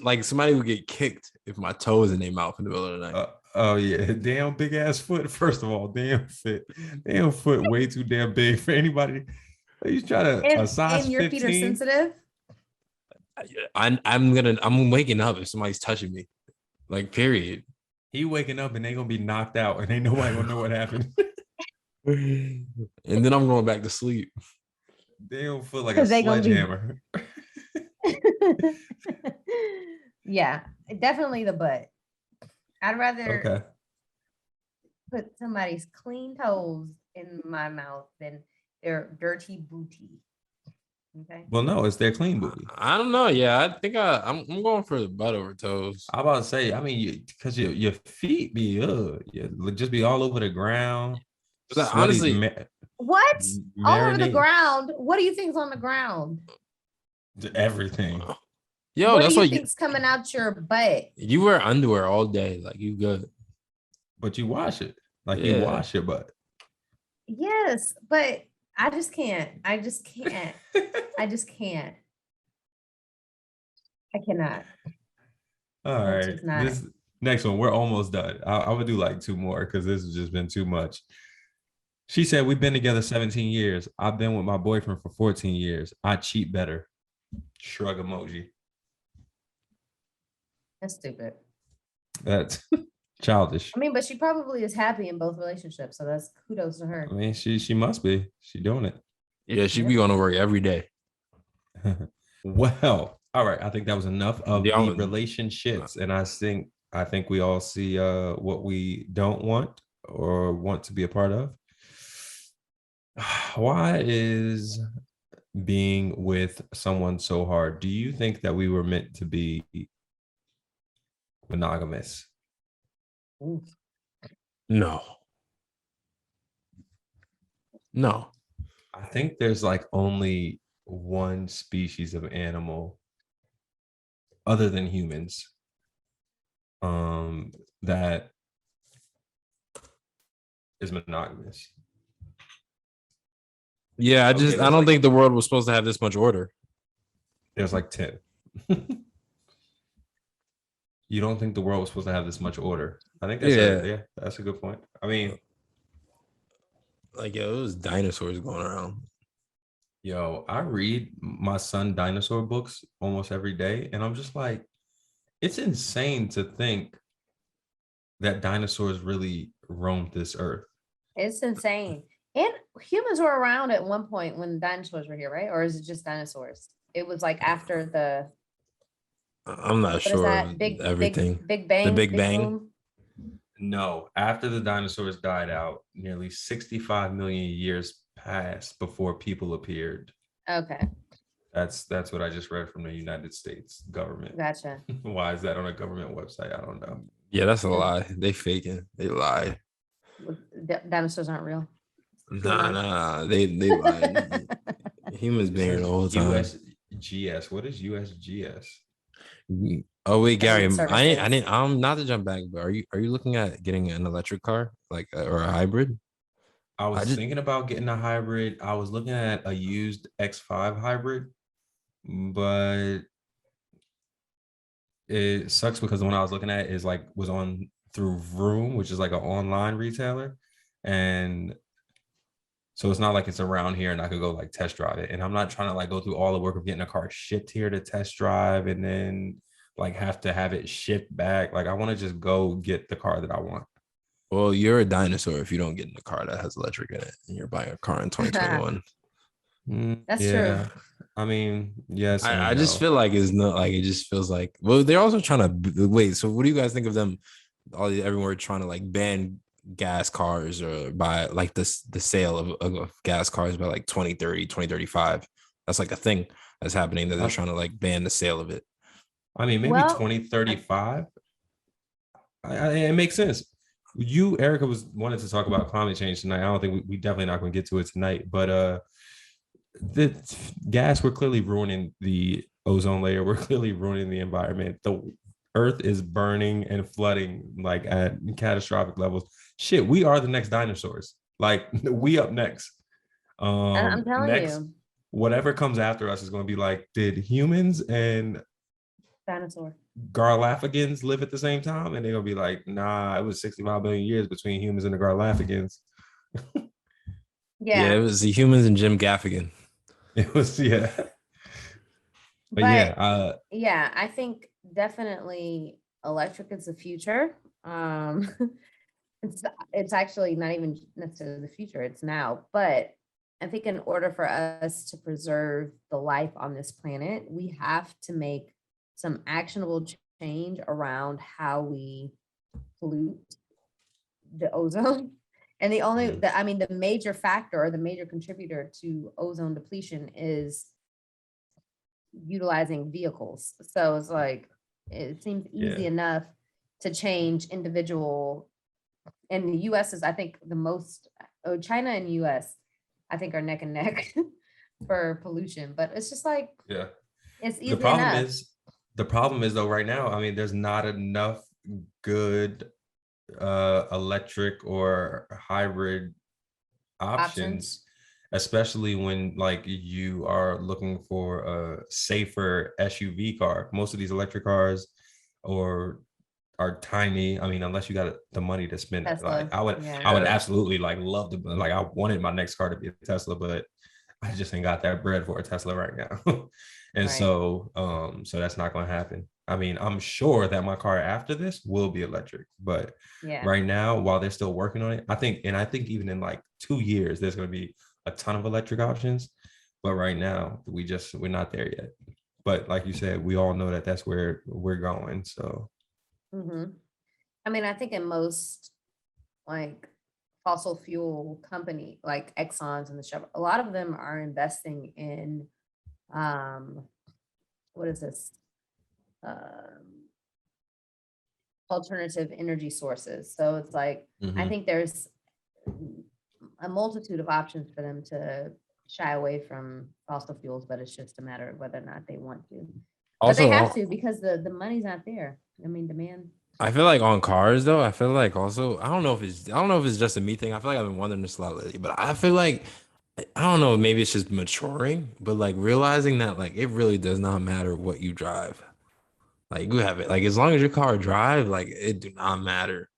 like somebody would get kicked if my toe is in their mouth in the middle of the night. Oh yeah, damn big ass foot. First of all, damn foot, way too damn big for anybody. He's trying to a size 15. And your feet are sensitive. I'm waking up if somebody's touching me, like period. He waking up and they gonna be knocked out and ain't nobody gonna know what happened. And then I'm going back to sleep. They don't feel like a sledgehammer. Yeah, definitely the butt. I'd rather put somebody's clean toes in my mouth than their dirty booty. Okay. Well, no, it's their clean booty. I don't know. Yeah, I think I'm going for the butt over toes. I'm about to say, I mean, because your feet be just be all over the ground. Honestly, what all over the ground? What do you think is on the ground? Everything. Yo, what that's do you think's coming out your butt? You wear underwear all day, like you good, but you wash it, like you wash your butt. Yes, but I just can't. I cannot. All right, this next one, we're almost done. I would do like two more because this has just been too much. She said, we've been together 17 years. I've been with my boyfriend for 14 years. I cheat better. Shrug emoji. That's stupid. That's childish. I mean, but she probably is happy in both relationships. So that's kudos to her. I mean, she must be. She doing it. Yeah, she be going to work every day. Well, all right. I think that was enough of the relationships. And I think we all see what we don't want or want to be a part of. Why is being with someone so hard, do you think that we were meant to be monogamous? No. No. I think there's like only one species of animal other than humans that is monogamous. Yeah, I Okay, don't think the world was supposed to have this much order. There's like 10. You don't think the world was supposed to have this much order? I think that's a good point. I mean, like, yo, it was dinosaurs going around. yo, I read my son dinosaur books almost every day, and I'm just like, it's insane to think that dinosaurs really roamed this earth. It's insane. And humans were around at one point when dinosaurs were here, right? Or is it just dinosaurs? It was like after the I'm not what is sure that? of Big everything. Big Bang. The Big Bang. Boom? No, after the dinosaurs died out, nearly 65 million years passed before people appeared. Okay. That's what I just read from the United States government. Gotcha. Why is that on a government website? I don't know. Yeah, that's a lie. They faking. They lie. Dinosaurs aren't real. Nah. They lie. Humans been here the whole time. USGS. What is USGS? Oh wait, Gary, I'm not to jump back, but are you looking at getting an electric car, like or a hybrid? I was thinking about getting a hybrid. I was looking at a used X5 hybrid, but it sucks because the one I was looking at is like was on through Vroom, which is like an online retailer, and so it's not like it's around here and I could go like test drive it. And I'm not trying to like go through all the work of getting a car shipped here to test drive and then like have to have it shipped back. Like I want to just go get the car that I want. Well, you're a dinosaur if you don't get in a car that has electric in it and you're buying a car in 2021. That's true. I mean, yes. I just feel like it's not like it just feels like, well, they're also trying to wait. So what do you guys think of them? Everyone trying to like ban gas cars or buy like the sale of gas cars by like 2030, 2035. That's like a thing that's happening that they're trying to like ban the sale of it. I mean, maybe 2035. It makes sense. Erikah wanted to talk about climate change tonight. I don't think we definitely not going to get to it tonight, but the gas, we're clearly ruining the ozone layer. We're clearly ruining the environment. The earth is burning and flooding like at catastrophic levels. Shit, we are the next dinosaurs. Like we up next. I'm telling you, whatever comes after us is going to be like, did humans and dinosaur Garlaphagans live at the same time? And they're gonna be like, nah, it was 65 billion years between humans and the Garlaphagans. Yeah, it was the humans and Jim Gaffigan. It was, yeah. But yeah, I think definitely electric is the future. It's actually not even necessarily the future, it's now. But I think in order for us to preserve the life on this planet, we have to make some actionable change around how we pollute the ozone. And the major factor or the major contributor to ozone depletion is utilizing vehicles. So it's like, it seems easy enough to change individual. And the US is, I think, the most, China and US, I think, are neck and neck for pollution. But it's just like, it's easy enough. The problem is though, right now, I mean, there's not enough good electric or hybrid options, especially when like you are looking for a safer SUV car. Most of these electric cars are tiny. I mean, unless you got the money to spend it. Like I would absolutely like love to, like I wanted my next car to be a Tesla, but I just ain't got that bread for a Tesla right now. And so that's not going to happen. I mean, I'm sure that my car after this will be electric, but right now, while they're still working on it, I think even in like 2 years, there's going to be a ton of electric options. But right now, we're not there yet. But like you said, we all know that that's where we're going. So, I mean, I think in most like fossil fuel company like Exxon's and the Chevron, a lot of them are investing in what is this? Alternative energy sources. So it's like, I think there's a multitude of options for them to shy away from fossil fuels, but it's just a matter of whether or not they want to. But they have to, because the money's not there. I mean, demand. I feel like on cars though, I feel like also I don't know if it's just a me thing. I feel like I've been wondering this a lot lately, but I feel like I don't know, maybe it's just maturing, but like realizing that like it really does not matter what you drive. Like you have it, like as long as your car drive, like it do not matter.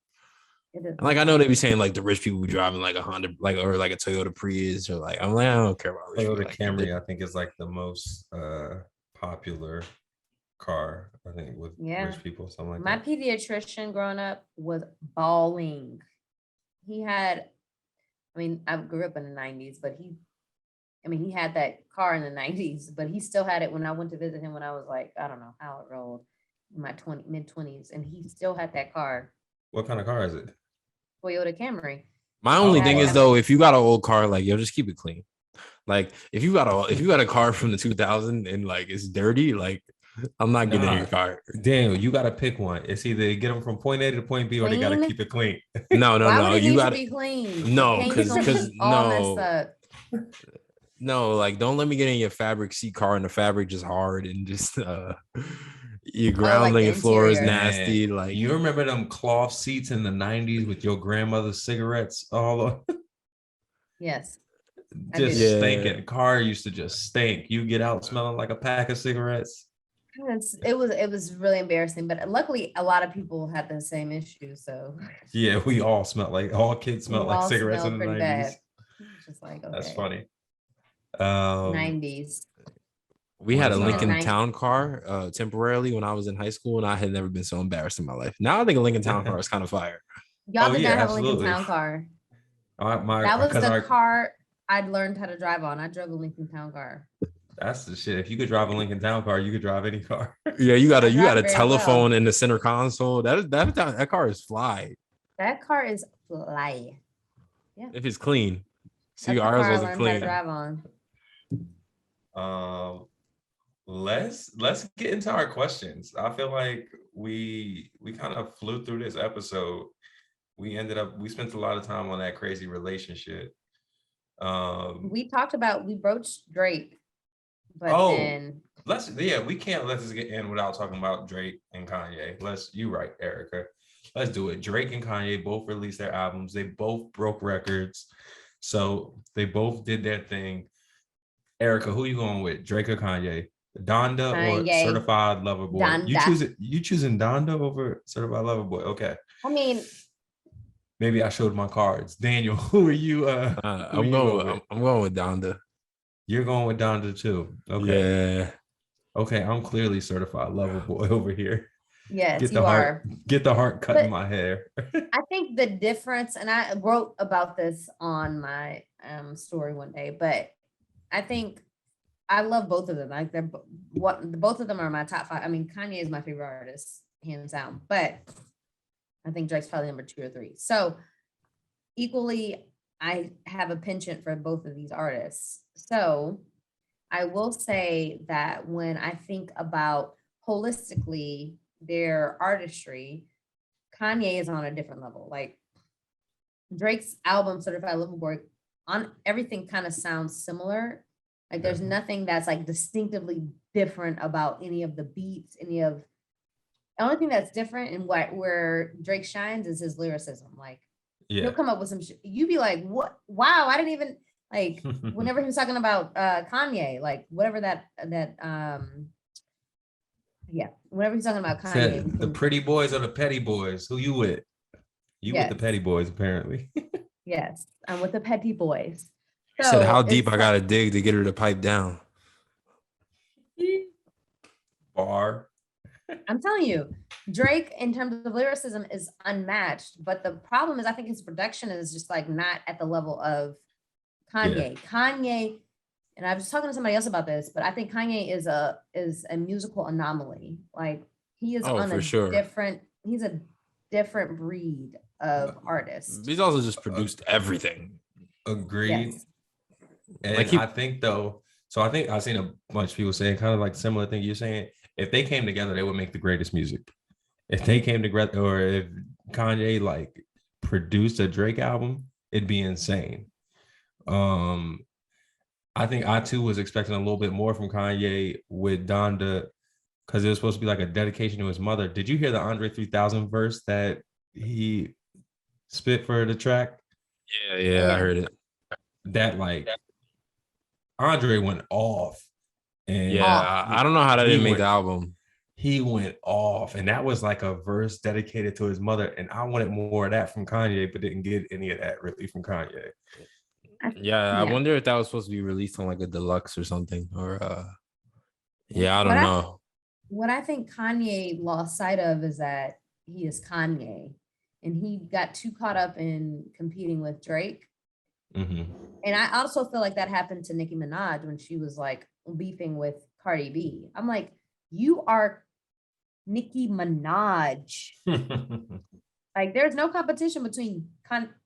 Like I know they be saying like the rich people be driving like a Honda, like or like a Toyota Prius, or like I'm like I don't care about rich Toyota people. Camry, I think, is like the most popular car, I think, with rich people, something like My that. pediatrician growing up was bawling. He had, I mean, I grew up in the 90s, but he had that car in the 90s, but he still had it when I went to visit him when I was like, I don't know how it rolled, in my mid-20s, and he still had that car. What kind of car is it? Toyota Camry. My only thing is though, if you got an old car, like yo, just keep it clean. Like if you got a car from the 2000 and like it's dirty, like I'm not getting in your car. Daniel, you got to pick one. It's either get them from point A to point B, or they got to keep it clean. No. You got to be clean. No, because no, like don't let me get in your fabric seat car and the fabric just hard and just your ground on your floor is nasty. Like you remember them cloth seats in the 90s with your grandmother's cigarettes all on? Yes. Just stinking. The car used to just stink. You get out smelling like a pack of cigarettes. It was really embarrassing, but luckily a lot of people had the same issue. So yeah, we all smelled like all kids smelled like cigarettes in the 90s. Bad. Just like, okay. That's funny. 90s. We had a Lincoln Town car temporarily when I was in high school, and I had never been so embarrassed in my life. Now I think a Lincoln Town car is kind of fire. Y'all did not have a Lincoln Town car. That was the car I'd learned how to drive on. I drove a Lincoln Town car. That's the shit. If you could drive a Lincoln Town car, you could drive any car. Yeah, you got a telephone in the center console. That car is fly. That car is fly. Yeah. If it's clean. See, ours wasn't clean. To drive on. Let's get into our questions. I feel like we kind of flew through this episode. We spent a lot of time on that crazy relationship. We broached Drake, but we can't let this get in without talking about Drake and Kanye. You right, Erikah. Let's do it. Drake and Kanye both released their albums. They both broke records. So they both did their thing. Erikah, who you going with? Drake or Kanye? Donda or Certified Lover Boy? Donda. You choosing Donda over Certified Lover Boy? Okay. I mean, maybe I showed my cards. Daniel, who are you? I'm going with Donda. You're going with Donda too. Okay. Yeah. Okay, I'm clearly Certified Lover Boy over here. Yes, you are. Get the heart cut in my hair. I think the difference, and I wrote about this on my story one day, but I think I love both of them. Like both of them are my top 5. I mean, Kanye is my favorite artist, hands down, but I think Drake's probably number 2 or 3. So equally, I have a penchant for both of these artists. So I will say that when I think about holistically their artistry, Kanye is on a different level. Like Drake's album, Certified Lover Boy, on everything kind of sounds similar. Like there's nothing that's like distinctively different about any of the beats, the only thing that's different and where Drake shines is his lyricism. Like he'll come up with some shit. You'd be like, what? Wow, I didn't even like whenever he was talking about Kanye, like whatever whenever he's talking about Kanye. The pretty boys or the petty boys? Who you with? You with the petty boys, apparently. Yes, I'm with the petty boys. So said how deep I gotta dig to get her to pipe down. Bar. I'm telling you, Drake in terms of lyricism is unmatched, but the problem is I think his production is just like not at the level of Kanye. Kanye, and I was talking to somebody else about this, but I think Kanye is a musical anomaly. Like he is on a different, he's a different breed of artist. He's also just produced everything. Agreed. Yes. And Like I think though, so I think I've seen a bunch of people saying kind of like similar thing you're saying. If they came together, they would make the greatest music. If they came together, or if Kanye like produced a Drake album, it'd be insane. I think I too was expecting a little bit more from Kanye with Donda because it was supposed to be like a dedication to his mother. Did you hear the Andre 3000 verse that he spit for the track? Yeah, I heard it. That like Andre went off. And Yeah, I don't know how that didn't make the went, album. he went off, and that was like a verse dedicated to his mother. And I wanted more of that from Kanye, but didn't get any of that really from Kanye. Yeah, I wonder if that was supposed to be released on like a deluxe or something. Or yeah, I don't know. What I think Kanye lost sight of is that he is Kanye, and he got too caught up in competing with Drake. Mm-hmm. And I also feel like that happened to Nicki Minaj when she was like beefing with Cardi B. I'm like, you are Nicki Minaj. Like, there's no competition between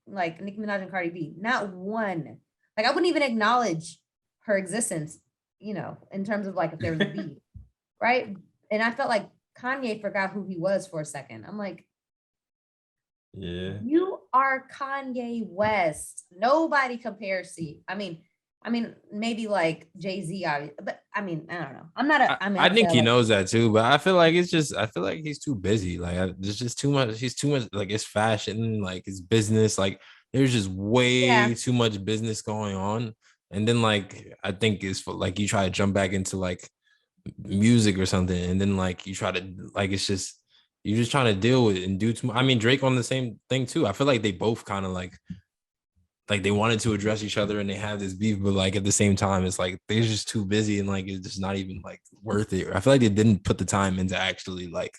like Nicki Minaj and Cardi B. Not one. Like, I wouldn't even acknowledge her existence, you know, in terms of like if there was a beef, right? And I felt like Kanye forgot who he was for a second. I'm like, yeah, you are Kanye West. Nobody compares to you. I mean, maybe like Jay-Z, but I mean, I don't know. I think he knows that too, but I feel like I feel like he's too busy. Like there's just too much. He's too much. Like it's fashion, like it's business. Like there's just way too much business going on. And then like I think it's like you try to jump back into like music or something, and then like you try to like it's just you're just trying to deal with it and do too much. I mean, Drake on the same thing too. I feel like they both kind of like they wanted to address each other and they have this beef, but like at the same time, it's like they're just too busy and like it's just not even like worth it. I feel like they didn't put the time into actually like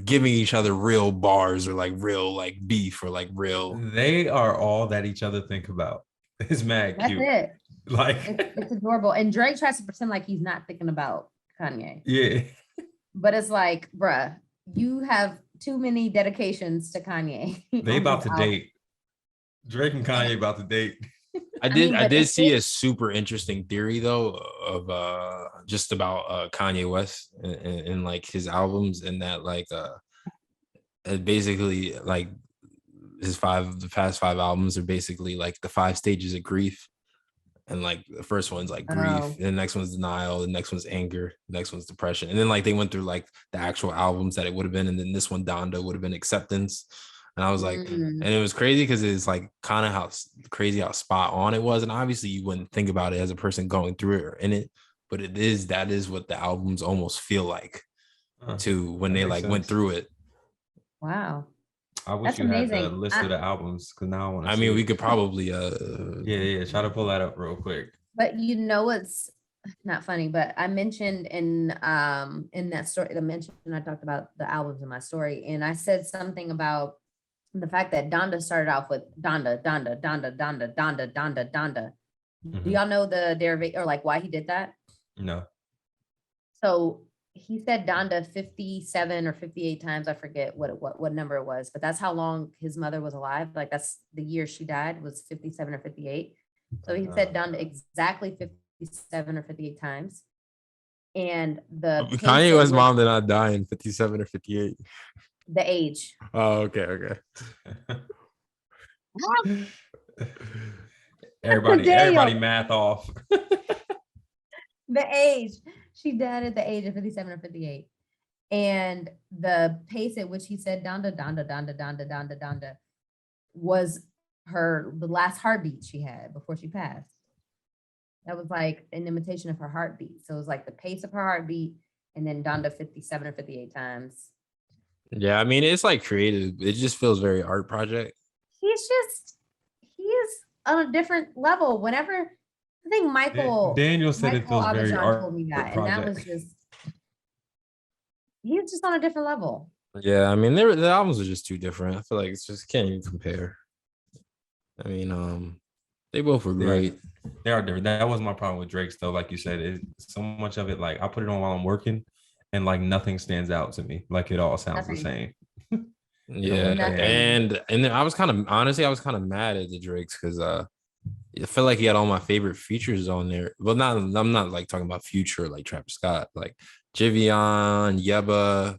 giving each other real bars or like real like beef or like real. They are all that each other think about. It's mad cute. That's it. Like it's adorable. And Drake tries to pretend like he's not thinking about Kanye. Yeah. But it's like, bruh, you have too many dedications to Kanye. They about to date. Drake and Kanye about to date. I did see a super interesting theory though of just about Kanye West and like his albums, and that like basically like the past 5 albums are basically like the 5 stages of grief. And like the first one's like grief, and the next one's denial, the next one's anger, the next one's depression. And then like they went through like the actual albums that it would have been, and then this one Donda would have been acceptance. And I was like, and it was crazy because it's like kind of how crazy how spot on it was. And obviously you wouldn't think about it as a person going through it or in it, but that is what the albums almost feel like too when they like went through it. Wow. I wish you had the list of the albums because now I want to. I mean, we could probably try to pull that up real quick. But you know what's not funny, but I mentioned in that story, I talked about the albums in my story, and I said something about the fact that Donda started off with Donda. Do y'all know the derivation or like why he did that? No. So he said Donda 57 or 58 times. I forget what number it was, but that's how long his mother was alive. Like that's the year she died was 57 or 58. So he said Donda exactly 57 or 58 times. And the Kanye West's mom did not die in 57 or 58. The age. Oh, okay. Everybody math off. The age. She died at the age of 57 or 58. And the pace at which he said Donda was the last heartbeat she had before she passed. That was like an imitation of her heartbeat. So it was like the pace of her heartbeat and then Donda 57 or 58 times. Yeah, I mean, it's like creative. It just feels very art project. He is on a different level. Whenever I think Daniel said it feels very art told me that, and that was he's just on a different level. Yeah, I mean, the albums are just too different. I feel like it's just can't even compare. I mean, they both were great. They are different. That was my problem with Drake's though. Like you said, so much of it, like I put it on while I'm working, and like nothing stands out to me. Like it all sounds the same. Yeah, Nothing. and then I was kind of mad at the Drakes because I felt like he had all my favorite features on there. Well, not I'm not like talking about Future like Travis Scott, like Jivion, Yebba,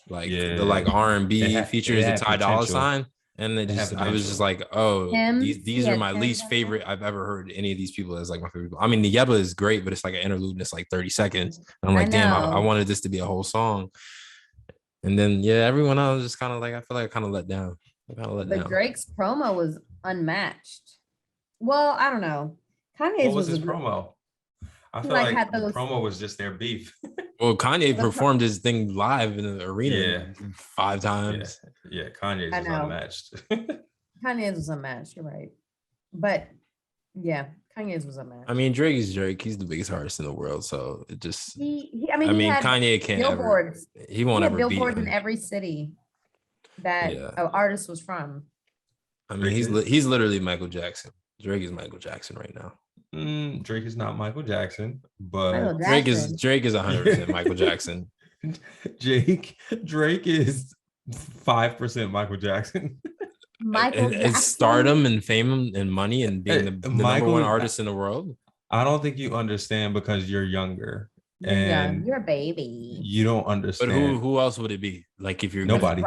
like the like R&B it features, the had Ty Dolla potential. Sign. And It had I was just potential. like, oh, Tim's. He these are had my Tim's least on there. favorite I've ever heard any of these people as like my favorite people. I mean, the Yebba is great, but it's like an interlude and it's like 30 seconds. And I'm like, damn, I know. wanted this to be a whole song. And then everyone else just kind of like I feel like I kind of let down. But Drake's promo was unmatched. Well, I don't know. Kanye's What was his a good- promo? I He feel like like had the those. promo was just their beef. Well, Kanye The pro- performed his thing live in the arena Yeah. 5 Yeah, times. yeah. Kanye's I was know. unmatched. Kanye's was unmatched. You're right. But yeah, Kanye's was unmatched. I mean, Drake is Drake. He's the biggest artist in the world, so it just. I mean, he had Kanye can't billboards. ever. He won't He had ever beat billboards in him. every city that Yeah. an artist was from. I mean, he's literally Michael Jackson. Drake is Michael Jackson right now. Drake is not Michael Jackson, but Michael Drake is Jackson. 100% Michael Jackson. Drake is 5% Michael Jackson. Michael It's Jackson. stardom and fame and money and being the number one artist in the world. I don't think you understand because you're younger. You're young. You're a baby. You don't understand. But who else would it be? Like if you're nobody.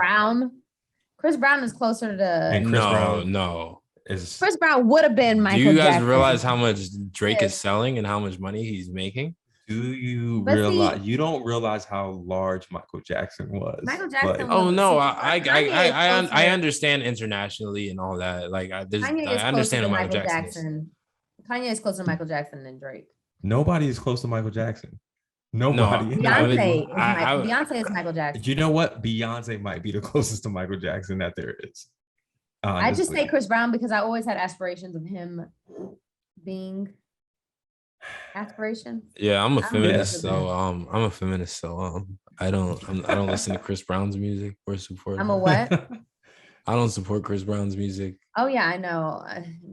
Chris Brown is closer to. And Chris Brown no. Chris Brown would have been Michael Jackson. Do you guys realize how much Drake is selling and how much money he's making? Do you realize? You don't realize how large Michael Jackson was. Michael Jackson. Oh no, I understand internationally and all that. Like I understand who Michael Jackson is. Kanye is closer to Michael Jackson than Drake. Nobody is close to Michael Jackson. Nobody. Beyonce is Michael Jackson. You know what? Beyonce might be the closest to Michael Jackson that there is. I just say Chris Brown because I always had aspirations of him being aspirations. Yeah, I'm a feminist, so I don't listen to Chris Brown's music or support. I'm a what? I don't support Chris Brown's music. Oh yeah, I know.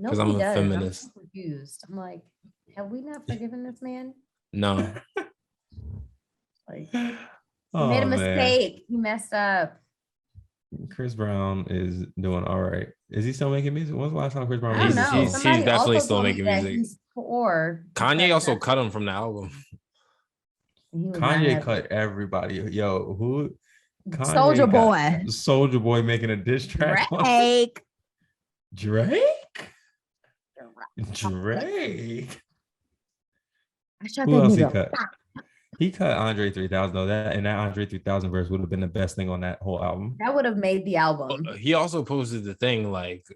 Because I'm a feminist. I'm confused. I'm like, have we not forgiven this man? No. Like, he made a mistake. Man. He messed up. Chris Brown is doing all right. Is he still making music? When's the last time Chris Brown? He's definitely still making music. He's poor. Kanye also cut him from the album. Kanye cut everybody. Yo, who? Soldier Boy. Soldier Boy making a diss track. Drake. Who else he cut? He cut Andre 3000 though. That Andre 3000 verse would have been the best thing on that whole album. That would have made the album. He also posted the thing like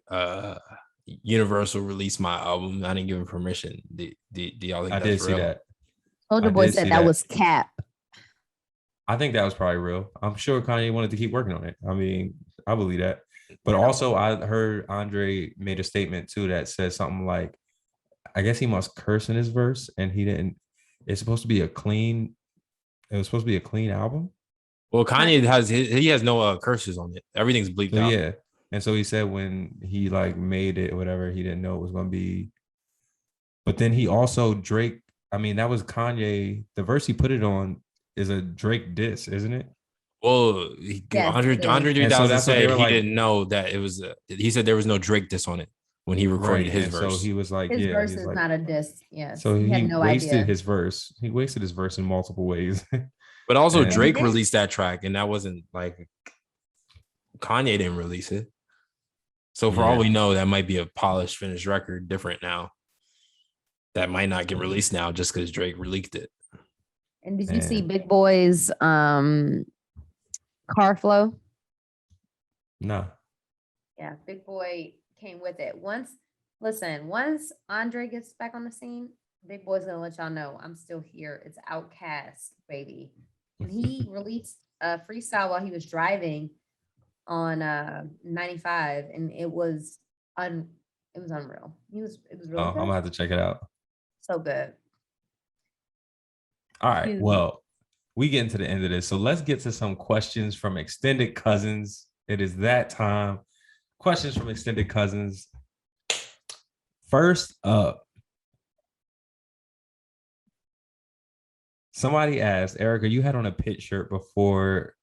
Universal released my album. I didn't give him permission. Do y'all think I did see that? Soldier Boy said that was cap. I think that was probably real. I'm sure Kanye wanted to keep working on it. I mean, I believe that. But also I heard Andre made a statement too that said something like, I guess he must curse in his verse and he didn't. It was supposed to be a clean album. Well, Kanye has no curses on it. Everything's bleeped out. Yeah. And so he said when he like made it or whatever, he didn't know it was going to be. But then he also Drake, I mean, that was Kanye. The verse he put it on is a Drake diss, isn't it? Well, Andre 3000 said he didn't know that it was. He said there was no Drake diss on it when he recorded his verse. So he was like, his verse is not a diss. Yes. So he wasted his verse. He wasted his verse in multiple ways. But also Drake released that track, and that wasn't like Kanye didn't release it. So for all we know, that might be a polished, finished record, different now. That might not get released now just because Drake released it. And did you see Big Boy's car flow? No. Yeah, Big Boy came with it. Once Andre gets back on the scene, Big Boy's gonna let y'all know I'm still here. It's Outkast, baby. And he released a freestyle while he was driving on 95, and it was unreal. It was really good. I'm gonna have to check it out. So good. All right. Well, we get into the end of this. So let's get to some questions from extended cousins. It is that time. Questions from extended cousins. First up, somebody asked, Erikah, you had on a pit shirt before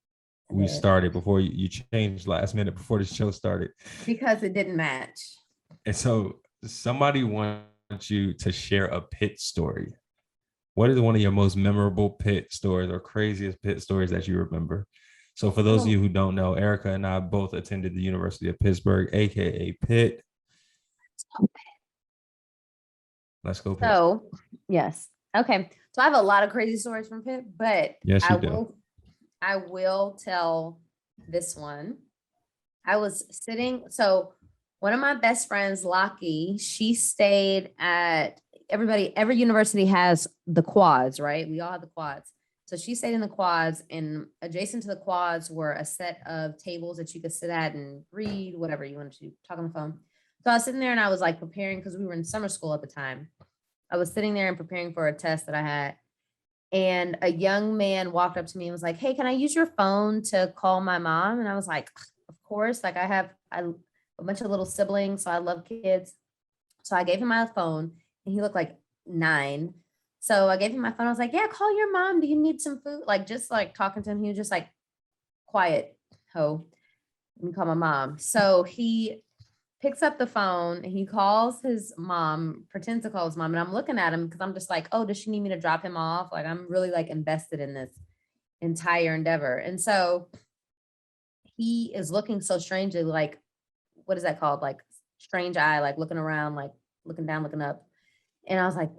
we started before you changed last minute before the show started because it didn't match. And so somebody wants you to share a pit story. What is one of your most memorable pit stories or craziest pit stories that you remember? So for those of you who don't know, Erikah and I both attended the University of Pittsburgh, aka Pitt. Let's go Pitt. So yes. Okay. So I have a lot of crazy stories from Pitt, but yes, you do. I will tell this one. I was sitting, so one of my best friends, Lockie, she stayed at every university has the quads, right? We all have the quads. So she stayed in the quads, and adjacent to the quads were a set of tables that you could sit at and read, whatever you wanted to talk on the phone. So I was sitting there and I was like preparing because we were in summer school at the time. I was sitting there and preparing for a test that I had. And a young man walked up to me and was like, "Hey, can I use your phone to call my mom?" And I was like, "Of course." Like I have a bunch of little siblings, so I love kids. So I gave him my phone, and he looked like 9. So I gave him my phone. I was like, "Yeah, call your mom. Do you need some food?" Like just like talking to him. He was just like, "Quiet, ho. Let me call my mom." So he picks up the phone and he calls his mom, pretends to call his mom. And I'm looking at him because I'm just like, oh, does she need me to drop him off? Like, I'm really like invested in this entire endeavor. And so he is looking so strangely, like, what is that called? Like strange eye, like looking around, like looking down, looking up. And I was like,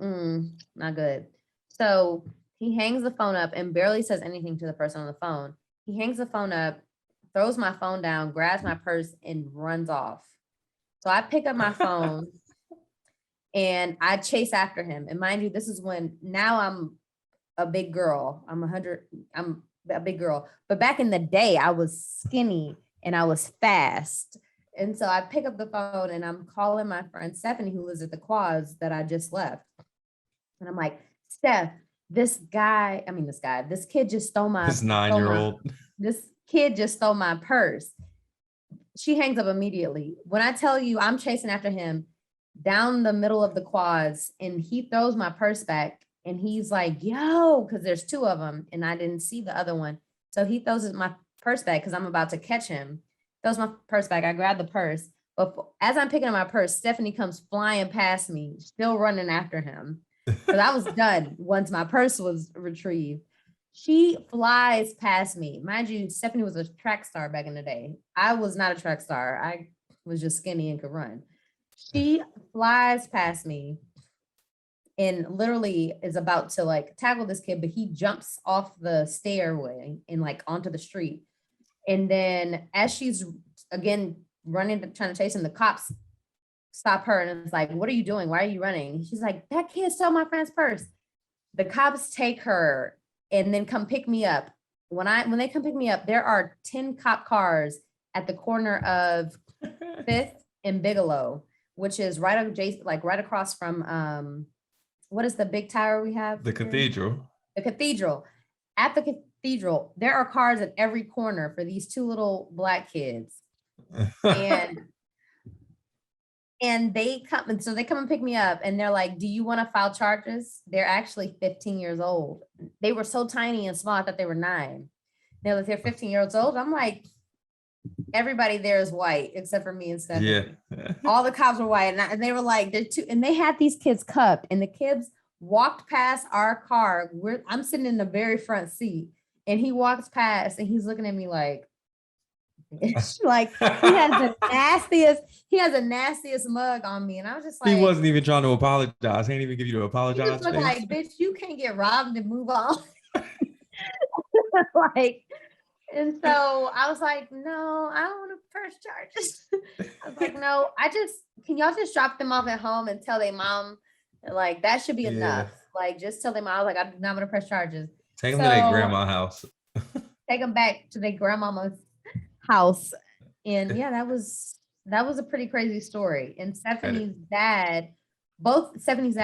not good. So he hangs the phone up and barely says anything to the person on the phone. He hangs the phone up, throws my phone down, grabs my purse and runs off. So I pick up my phone and I chase after him. And mind you, this is when now I'm a big girl. I'm a big girl. But back in the day, I was skinny and I was fast. And so I pick up the phone and I'm calling my friend Stephanie, who lives at the quads that I just left. And I'm like, "Steph, this kid just stole my this 9-year-old. This kid just stole my purse." She hangs up immediately. When I tell you I'm chasing after him down the middle of the quads and he throws my purse back and he's like, "Yo," because there's 2 of them and I didn't see the other one. So he throws my purse back because I'm about to catch him. Throws my purse back. I grab the purse. But as I'm picking up my purse, Stephanie comes flying past me, still running after him. Because I was done once my purse was retrieved. She flies past me. Mind you, Stephanie was a track star back in the day. I was not a track star. I was just skinny and could run. She flies past me and literally is about to like tackle this kid, but he jumps off the stairway and like onto the street. And then as she's again running, trying to chase him, the cops stop her and it's like, "What are you doing? Why are you running?" She's like, "That kid stole my friend's purse." The cops take her and then come pick me up. When they come pick me up, there are 10 cop cars at the corner of 5th and Bigelow, which is right across from what is the big tower we have? The cathedral. The cathedral. At the cathedral, there are cars at every corner for these 2 little black kids. And they come and pick me up and they're like, "Do you want to file charges?" They're actually 15 years old. They were so tiny and small, I thought they were 9. They're like, "They're 15 years old." I'm like, everybody there is white except for me and Stephanie. Yeah. All the cops were white. And they were like, and they had these kids cuffed and the kids walked past our car. I'm sitting in the very front seat and he walks past and he's looking at me like like he has the nastiest mug on me. And I was just like, he wasn't even trying to apologize. He didn't even give you to apologize. He just looked like, "Bitch, you can't get robbed and move on." Like, and so I was like, "No, I don't want to press charges." I was like, "No, can y'all just drop them off at home and tell their mom, like that should be enough. Like just tell their mom." I was like, "I'm not gonna press charges." Take them to their grandma's house. Take them back to their grandmama's house. And yeah, that was a pretty crazy story. And Stephanie's dad, both Stephanie's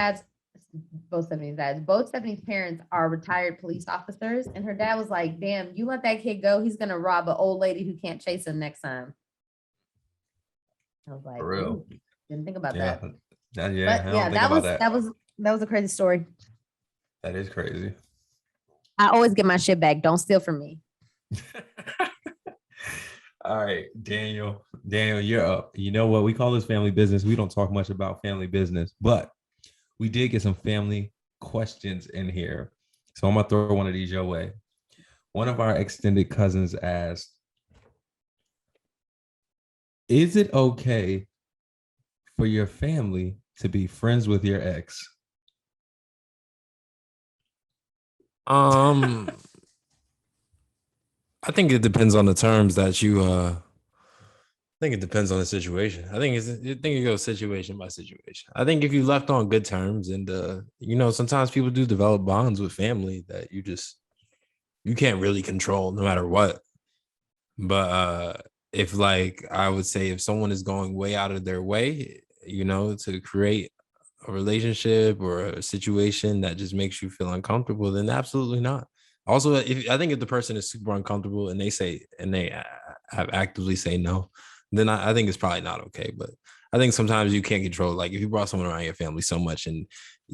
parents are retired police officers. And her dad was like, "Damn, you let that kid go, he's gonna rob an old lady who can't chase him next time." I was like, for real. Didn't think about that. That was a crazy story. That is crazy. I always get my shit back. Don't steal from me. All right, Daniel. Daniel, you're up. You know what? We call this family business. We don't talk much about family business, but we did get some family questions in here. So I'm gonna throw one of these your way. One of our extended cousins asked, "Is it okay for your family to be friends with your ex?" I think it depends on the terms that you I think it depends on the situation. I think it goes situation by situation. I think if you left on good terms and sometimes people do develop bonds with family that you can't really control no matter what. But if like I would say if someone is going way out of their way, to create a relationship or a situation that just makes you feel uncomfortable, then absolutely not. Also, if the person is super uncomfortable and they have actively say no, then I think it's probably not okay. But I think sometimes you can't control. Like if you brought someone around your family so much and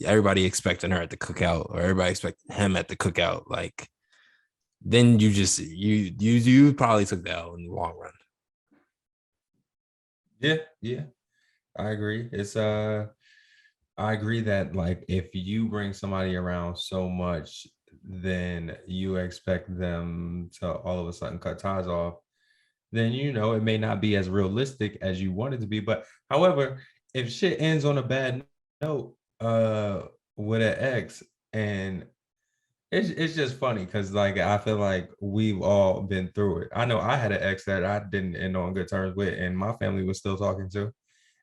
everybody expecting her at the cookout or everybody expecting him at the cookout, like then you probably took the L in the long run. Yeah, I agree. I agree that like if you bring somebody around so much, then you expect them to all of a sudden cut ties off. Then it may not be as realistic as you want it to be. But however, if shit ends on a bad note, with an ex, and it's just funny because like I feel like we've all been through it. I know I had an ex that I didn't end on good terms with, and my family was still talking to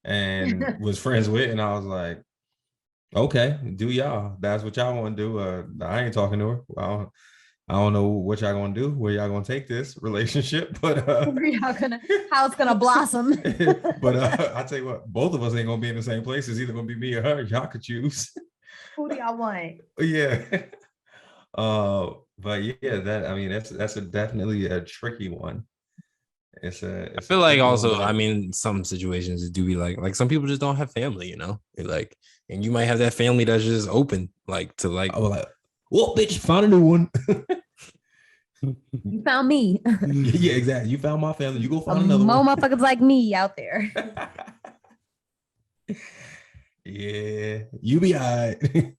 and was friends with, and I was like, okay, do y'all. That's what y'all want to do. I ain't talking to her. I don't know what y'all gonna do, where y'all gonna take this relationship, but how it's gonna blossom. But I tell you what, both of us ain't gonna be in the same place. It's either gonna be me or her. Y'all could choose. Who do y'all want? Yeah. But yeah, that's definitely a tricky one. I feel like also, I mean, some situations it do be like some people just don't have family, like, and you might have that family that's just open, like to like, I was like, well, bitch, found a new one. You found me. Yeah, exactly. You found my family. You go find another more one. motherfuckers like me out there. Yeah, you be all right.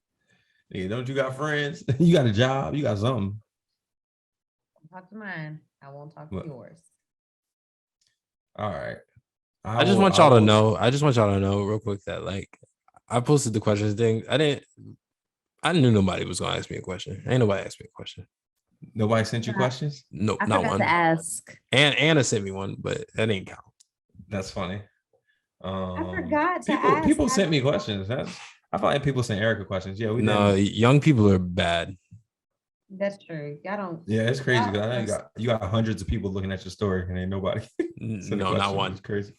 Yeah, don't you got friends? You got a job? You got something? I'll talk to mine. I won't talk to yours. All right. I just want y'all to know real quick that like I posted the questions thing. I knew nobody was gonna ask me a question. Ain't nobody asked me a question. Nobody sent you questions? No, I not forgot one. to ask. And Anna sent me one, but that ain't count. That's funny. I forgot to ask. People sent me questions. I feel like people sent Erikah questions. Yeah, we did. Young people are bad. That's true. Y'all don't. Yeah, it's crazy. I know you got hundreds of people looking at your story and ain't nobody. No, not one. It's crazy.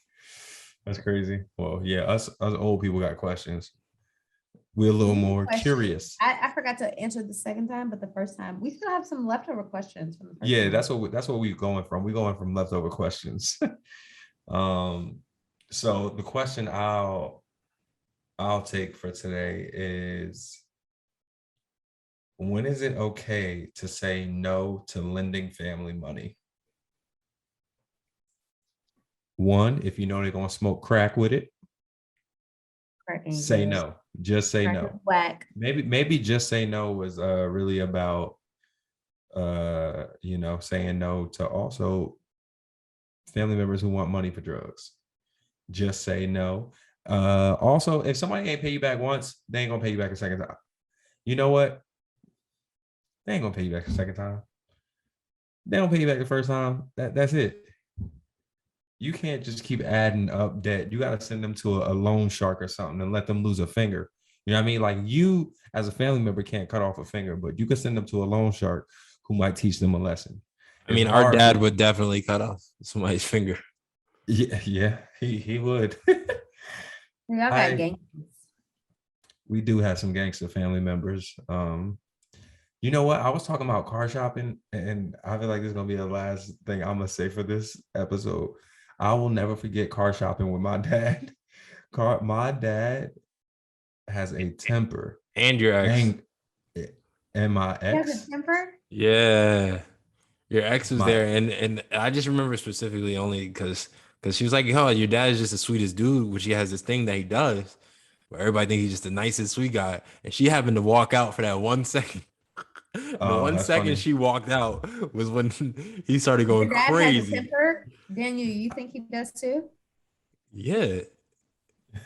That's crazy. Well, yeah, us old people got questions. We're a little more curious. I forgot to answer the second time, but the first time we still have some leftover questions from the first Yeah, time. that's what we're going from. We're going from leftover questions. So the question I'll take for today is, when is it okay to say no to lending family money? One, if you know they're gonna smoke crack with it, say no. Just say no. Whack. Maybe just say no was really about saying no to also family members who want money for drugs. Just say no. Also, if somebody ain't pay you back once, they ain't gonna pay you back a second time. You know what? They ain't gonna pay you back a second time. They don't pay you back the first time. That's it. You can't just keep adding up debt. You got to send them to a loan shark or something and let them lose a finger. You know what I mean? Like, you as a family member can't cut off a finger, but you can send them to a loan shark who might teach them a lesson. I mean, our dad would definitely cut off somebody's finger. Yeah, he would. Y'all got gangsters. We do have some gangster family members. You know what? I was talking about car shopping, and I feel like this is gonna be the last thing I'm gonna say for this episode. I will never forget car shopping with my dad. My dad has a temper. And your ex. And my ex. He has a temper? Yeah. Your ex was there, and I just remember specifically only because she was like, "Oh, your dad is just the sweetest dude," which he has this thing that he does, where everybody thinks he's just the nicest sweet guy, and she happened to walk out for that 1 second. The Oh, one that's second funny. she walked out was when he started going Your dad has a crazy. temper. Daniel, you think he does too? Yeah,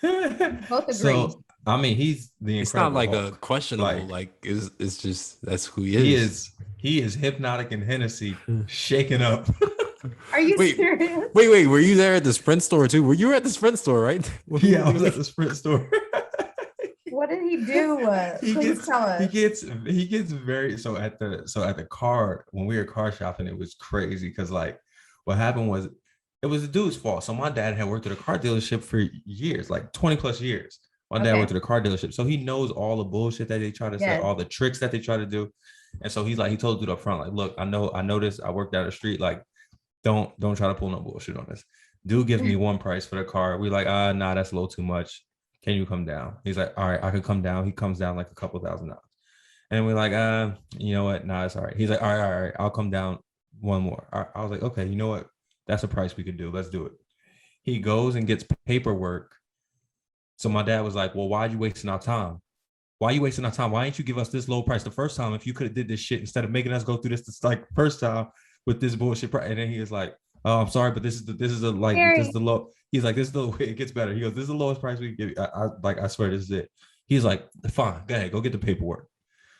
Both agree. So I mean, he's the it's not Incredible like a Hulk. questionable. Like Like it's just that's who he he is. is hypnotic and Hennessy shaking up. Are you Wait, serious? wait. Were you there at the Sprint store too? Were you at the Sprint store, right? Yeah, I was at the Sprint store. What did he do? Please tell us. He gets very at the car when we were car shopping, it was crazy because like what happened was it was the dude's fault. So my dad had worked at a car dealership for years, like 20 plus years. My dad worked at a car dealership. So he knows all the bullshit that they try to say, all the tricks that they try to do. And so he's like, he told dude up front, like, look, I know this. I worked down the street. Like, don't try to pull no bullshit on this. Dude gives me one price for the car. We like, nah, that's a little too much. Can you come down? He's like, all right, I could come down. He comes down like a couple $1,000. And we're like, you know what? Nah, it's all right. He's like, all right, I'll come down one more. I was like, okay, you know what? That's a price we could do. Let's do it. He goes and gets paperwork. So my dad was like, well, why are you wasting our time? Why are you wasting our time? Why didn't you give us this low price the first time if you could have did this shit instead of making us go through this like first time with this bullshit price? And then he was like, oh, I'm sorry, but this is the low. He's like, this is the way it gets better. He goes, this is the lowest price we can give you. I swear this is it. He's like, fine, go ahead, go get the paperwork.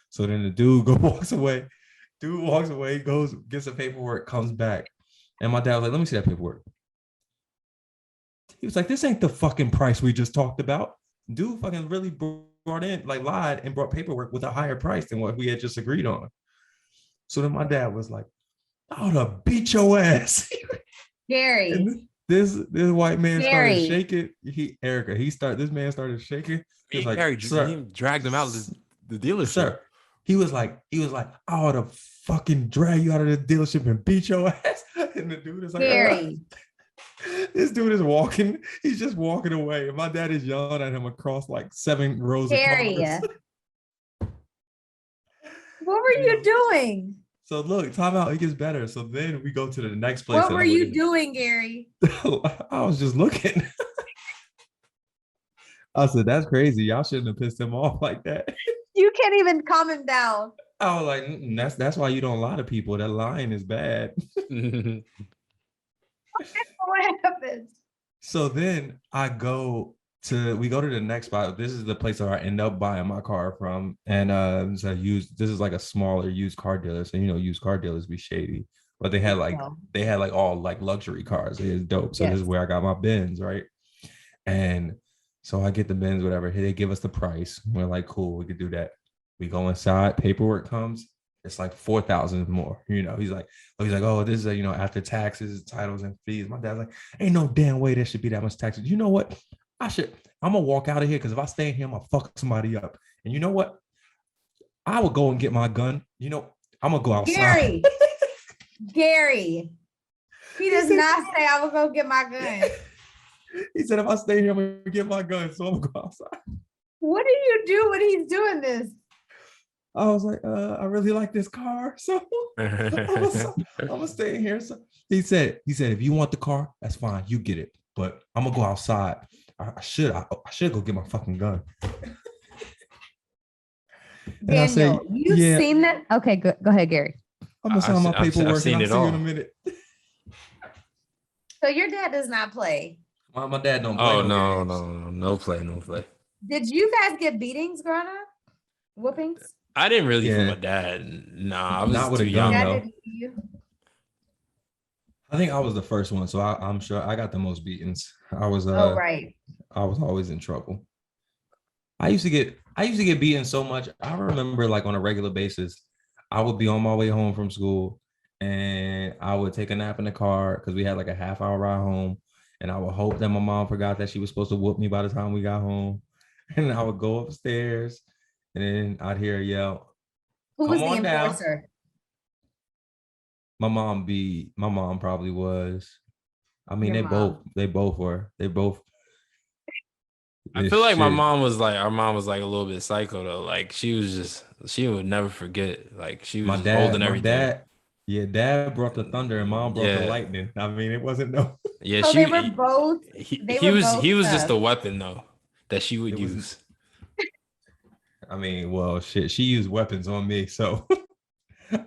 So then the dude walks away. Dude walks away, goes, gets the paperwork, comes back. And my dad was like, let me see that paperwork. He was like, this ain't the fucking price we just talked about. Dude fucking really brought in, like lied and brought paperwork with a higher price than what we had just agreed on. So then my dad was like, I would have beat your ass. Gary. And this white man started shaking. This man started shaking. He was like, Gary, sir, dragged him out of the dealership. Sir, he was like, I would have fucking drag you out of the dealership and beat your ass. And the dude is like, Gary. This dude is walking. He's just walking away. And my dad is yelling at him across like 7 rows of cars. What were you doing? So look, time out. It gets better. So then we go to the next place. What were you doing, Gary? I was just looking. I said, that's crazy. Y'all shouldn't have pissed him off like that. You can't even calm him down. I was like, that's why you don't lie to people. That lying is bad. What happened? So then we go to the next spot. This is the place that I end up buying my car from. And this is like a smaller used car dealer. So used car dealers be shady. But they had like all like luxury cars. It is dope. So this is where I got my Benz, right? And so I get the Benz, whatever. They give us the price. We're like, cool, we could do that. We go inside, paperwork comes. It's like 4,000 more. He's like, oh, this is after taxes, titles, and fees. My dad's like, ain't no damn way there should be that much taxes. You know what? I'm gonna walk out of here because if I stay in here, I'm gonna fuck somebody up. And you know what? I would go and get my gun. I'm gonna go outside. Gary. He does not say I will go get my gun. He said, if I stay here, I'm gonna get my gun. So I'm gonna go outside. What do you do when he's doing this? I was like, I really like this car. So I'm gonna stay in here. So he said, if you want the car, that's fine. You get it. But I'm gonna go outside. I should go get my fucking gun. Daniel, you've seen that? Okay, go ahead, Gary. I'm gonna sign my paperwork. I've seen it all. In a minute. So your dad does not play. My dad don't play. Oh no play. Did you guys get beatings growing up? Whoopings? I didn't really from my dad. Nah, I was not with too a gun young. though. I think I was the first one, so I'm sure I got the most beatings. I was right. I was always in trouble. I used to get beaten so much. I remember like on a regular basis, I would be on my way home from school and I would take a nap in the car because we had like a half-hour ride home. And I would hope that my mom forgot that she was supposed to whoop me by the time we got home. And I would go upstairs and then I'd hear her yell. Who was the enforcer? Down. My mom probably was. I mean, they both were. I feel like our mom was like a little bit psycho though. Like she would never forget. Like she was holding everything. Yeah, dad brought the thunder and mom brought the lightning. I mean, it wasn't no. Yeah, So they were both. he was just a weapon though that she would use. I mean, well, shit, she used weapons on me, so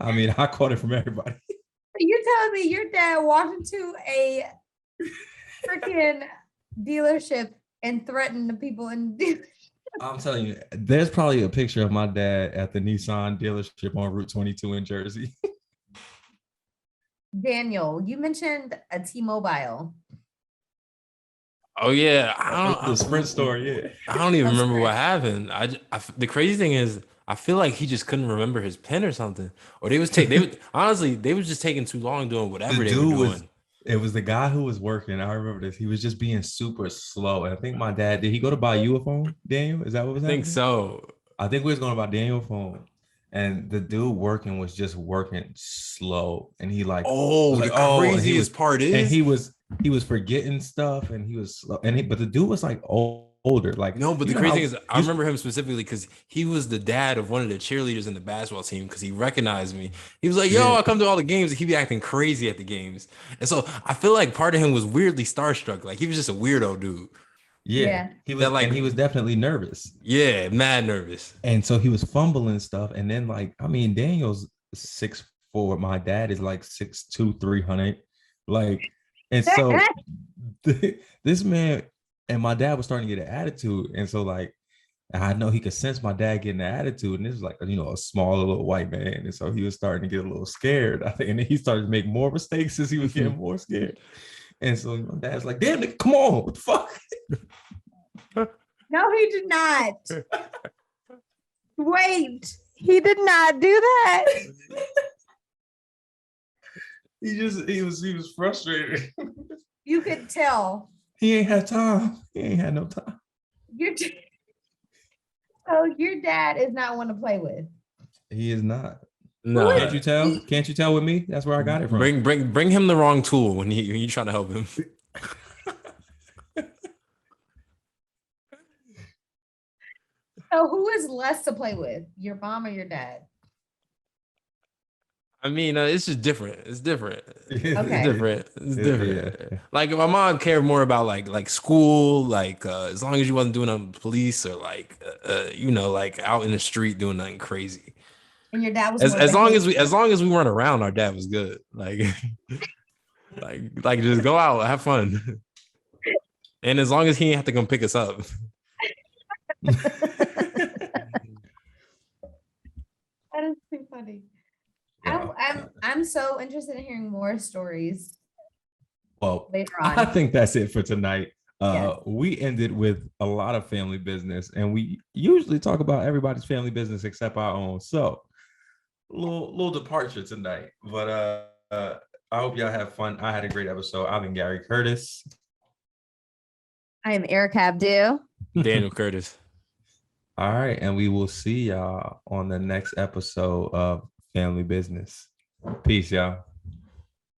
I mean, I caught it from everybody. You're telling me your dad walked into a freaking dealership and threatened the people in the dealership? I'm telling you, there's probably a picture of my dad at the Nissan dealership on Route 22 in Jersey. Daniel, you mentioned a T-Mobile. Oh yeah, the Sprint store. Yeah, I don't even remember what happened. The crazy thing is, I feel like he just couldn't remember his pen or something, or they was honestly they was just taking too long doing whatever they were doing. It was the guy who was working. I remember this. He was just being super slow. And I think my dad, did he go to buy you a phone, Daniel? Is that what was happening? I think so. I think we was going to buy Daniel a phone. And the dude working was just working slow. And he like, craziest part is, and he was forgetting stuff, and he was slow. But the dude was like older. Like, no, but the crazy thing is, I remember him specifically because he was the dad of one of the cheerleaders in the basketball team. Because he recognized me, he was like, "Yo, I come to all the games." And he'd be acting crazy at the games, and so I feel like part of him was weirdly starstruck. Like he was just a weirdo dude. Yeah. He was like, and he was definitely nervous. Yeah, mad nervous. And so he was fumbling stuff. And then, like, I mean, Daniel's 6'4". My dad is like 6'2", 300. Like, and so this man and my dad was starting to get an attitude. And so, like, I know he could sense my dad getting an attitude. And this was like, you know, a small little white man. And so he was starting to get a little scared, I think. And then he started to make more mistakes as he was getting more scared. And so my dad's like, "Damn it, come on, what the fuck?" No, he did not. Wait, he did not do that. He was frustrated. You could tell. He ain't had time. He ain't had no time. Your dad is not one to play with. He is not. No, can't you tell? Can't you tell with me? That's where I got it from. Bring him the wrong tool when you trying to help him. So who is less to play with, your mom or your dad? I mean, it's just different. It's different. Okay. It's different. Yeah. Like if my mom cared more about like school, like as long as you wasn't doing on police or like you know, like out in the street doing nothing crazy. And your dad was as long as we weren't around, our dad was good. Like like just go out, have fun. And as long as he didn't have to come pick us up. That is too funny. I'm so interested in hearing more stories. Well, later on. I think that's it for tonight. We ended with a lot of family business, and we usually talk about everybody's family business except our own. So little departure tonight, but I hope y'all have fun. I had a great episode. I've been Gary Curtis. I am Erikah Abdul. Daniel Curtis. All right, and we will see y'all on the next episode of Family Business. Peace, y'all.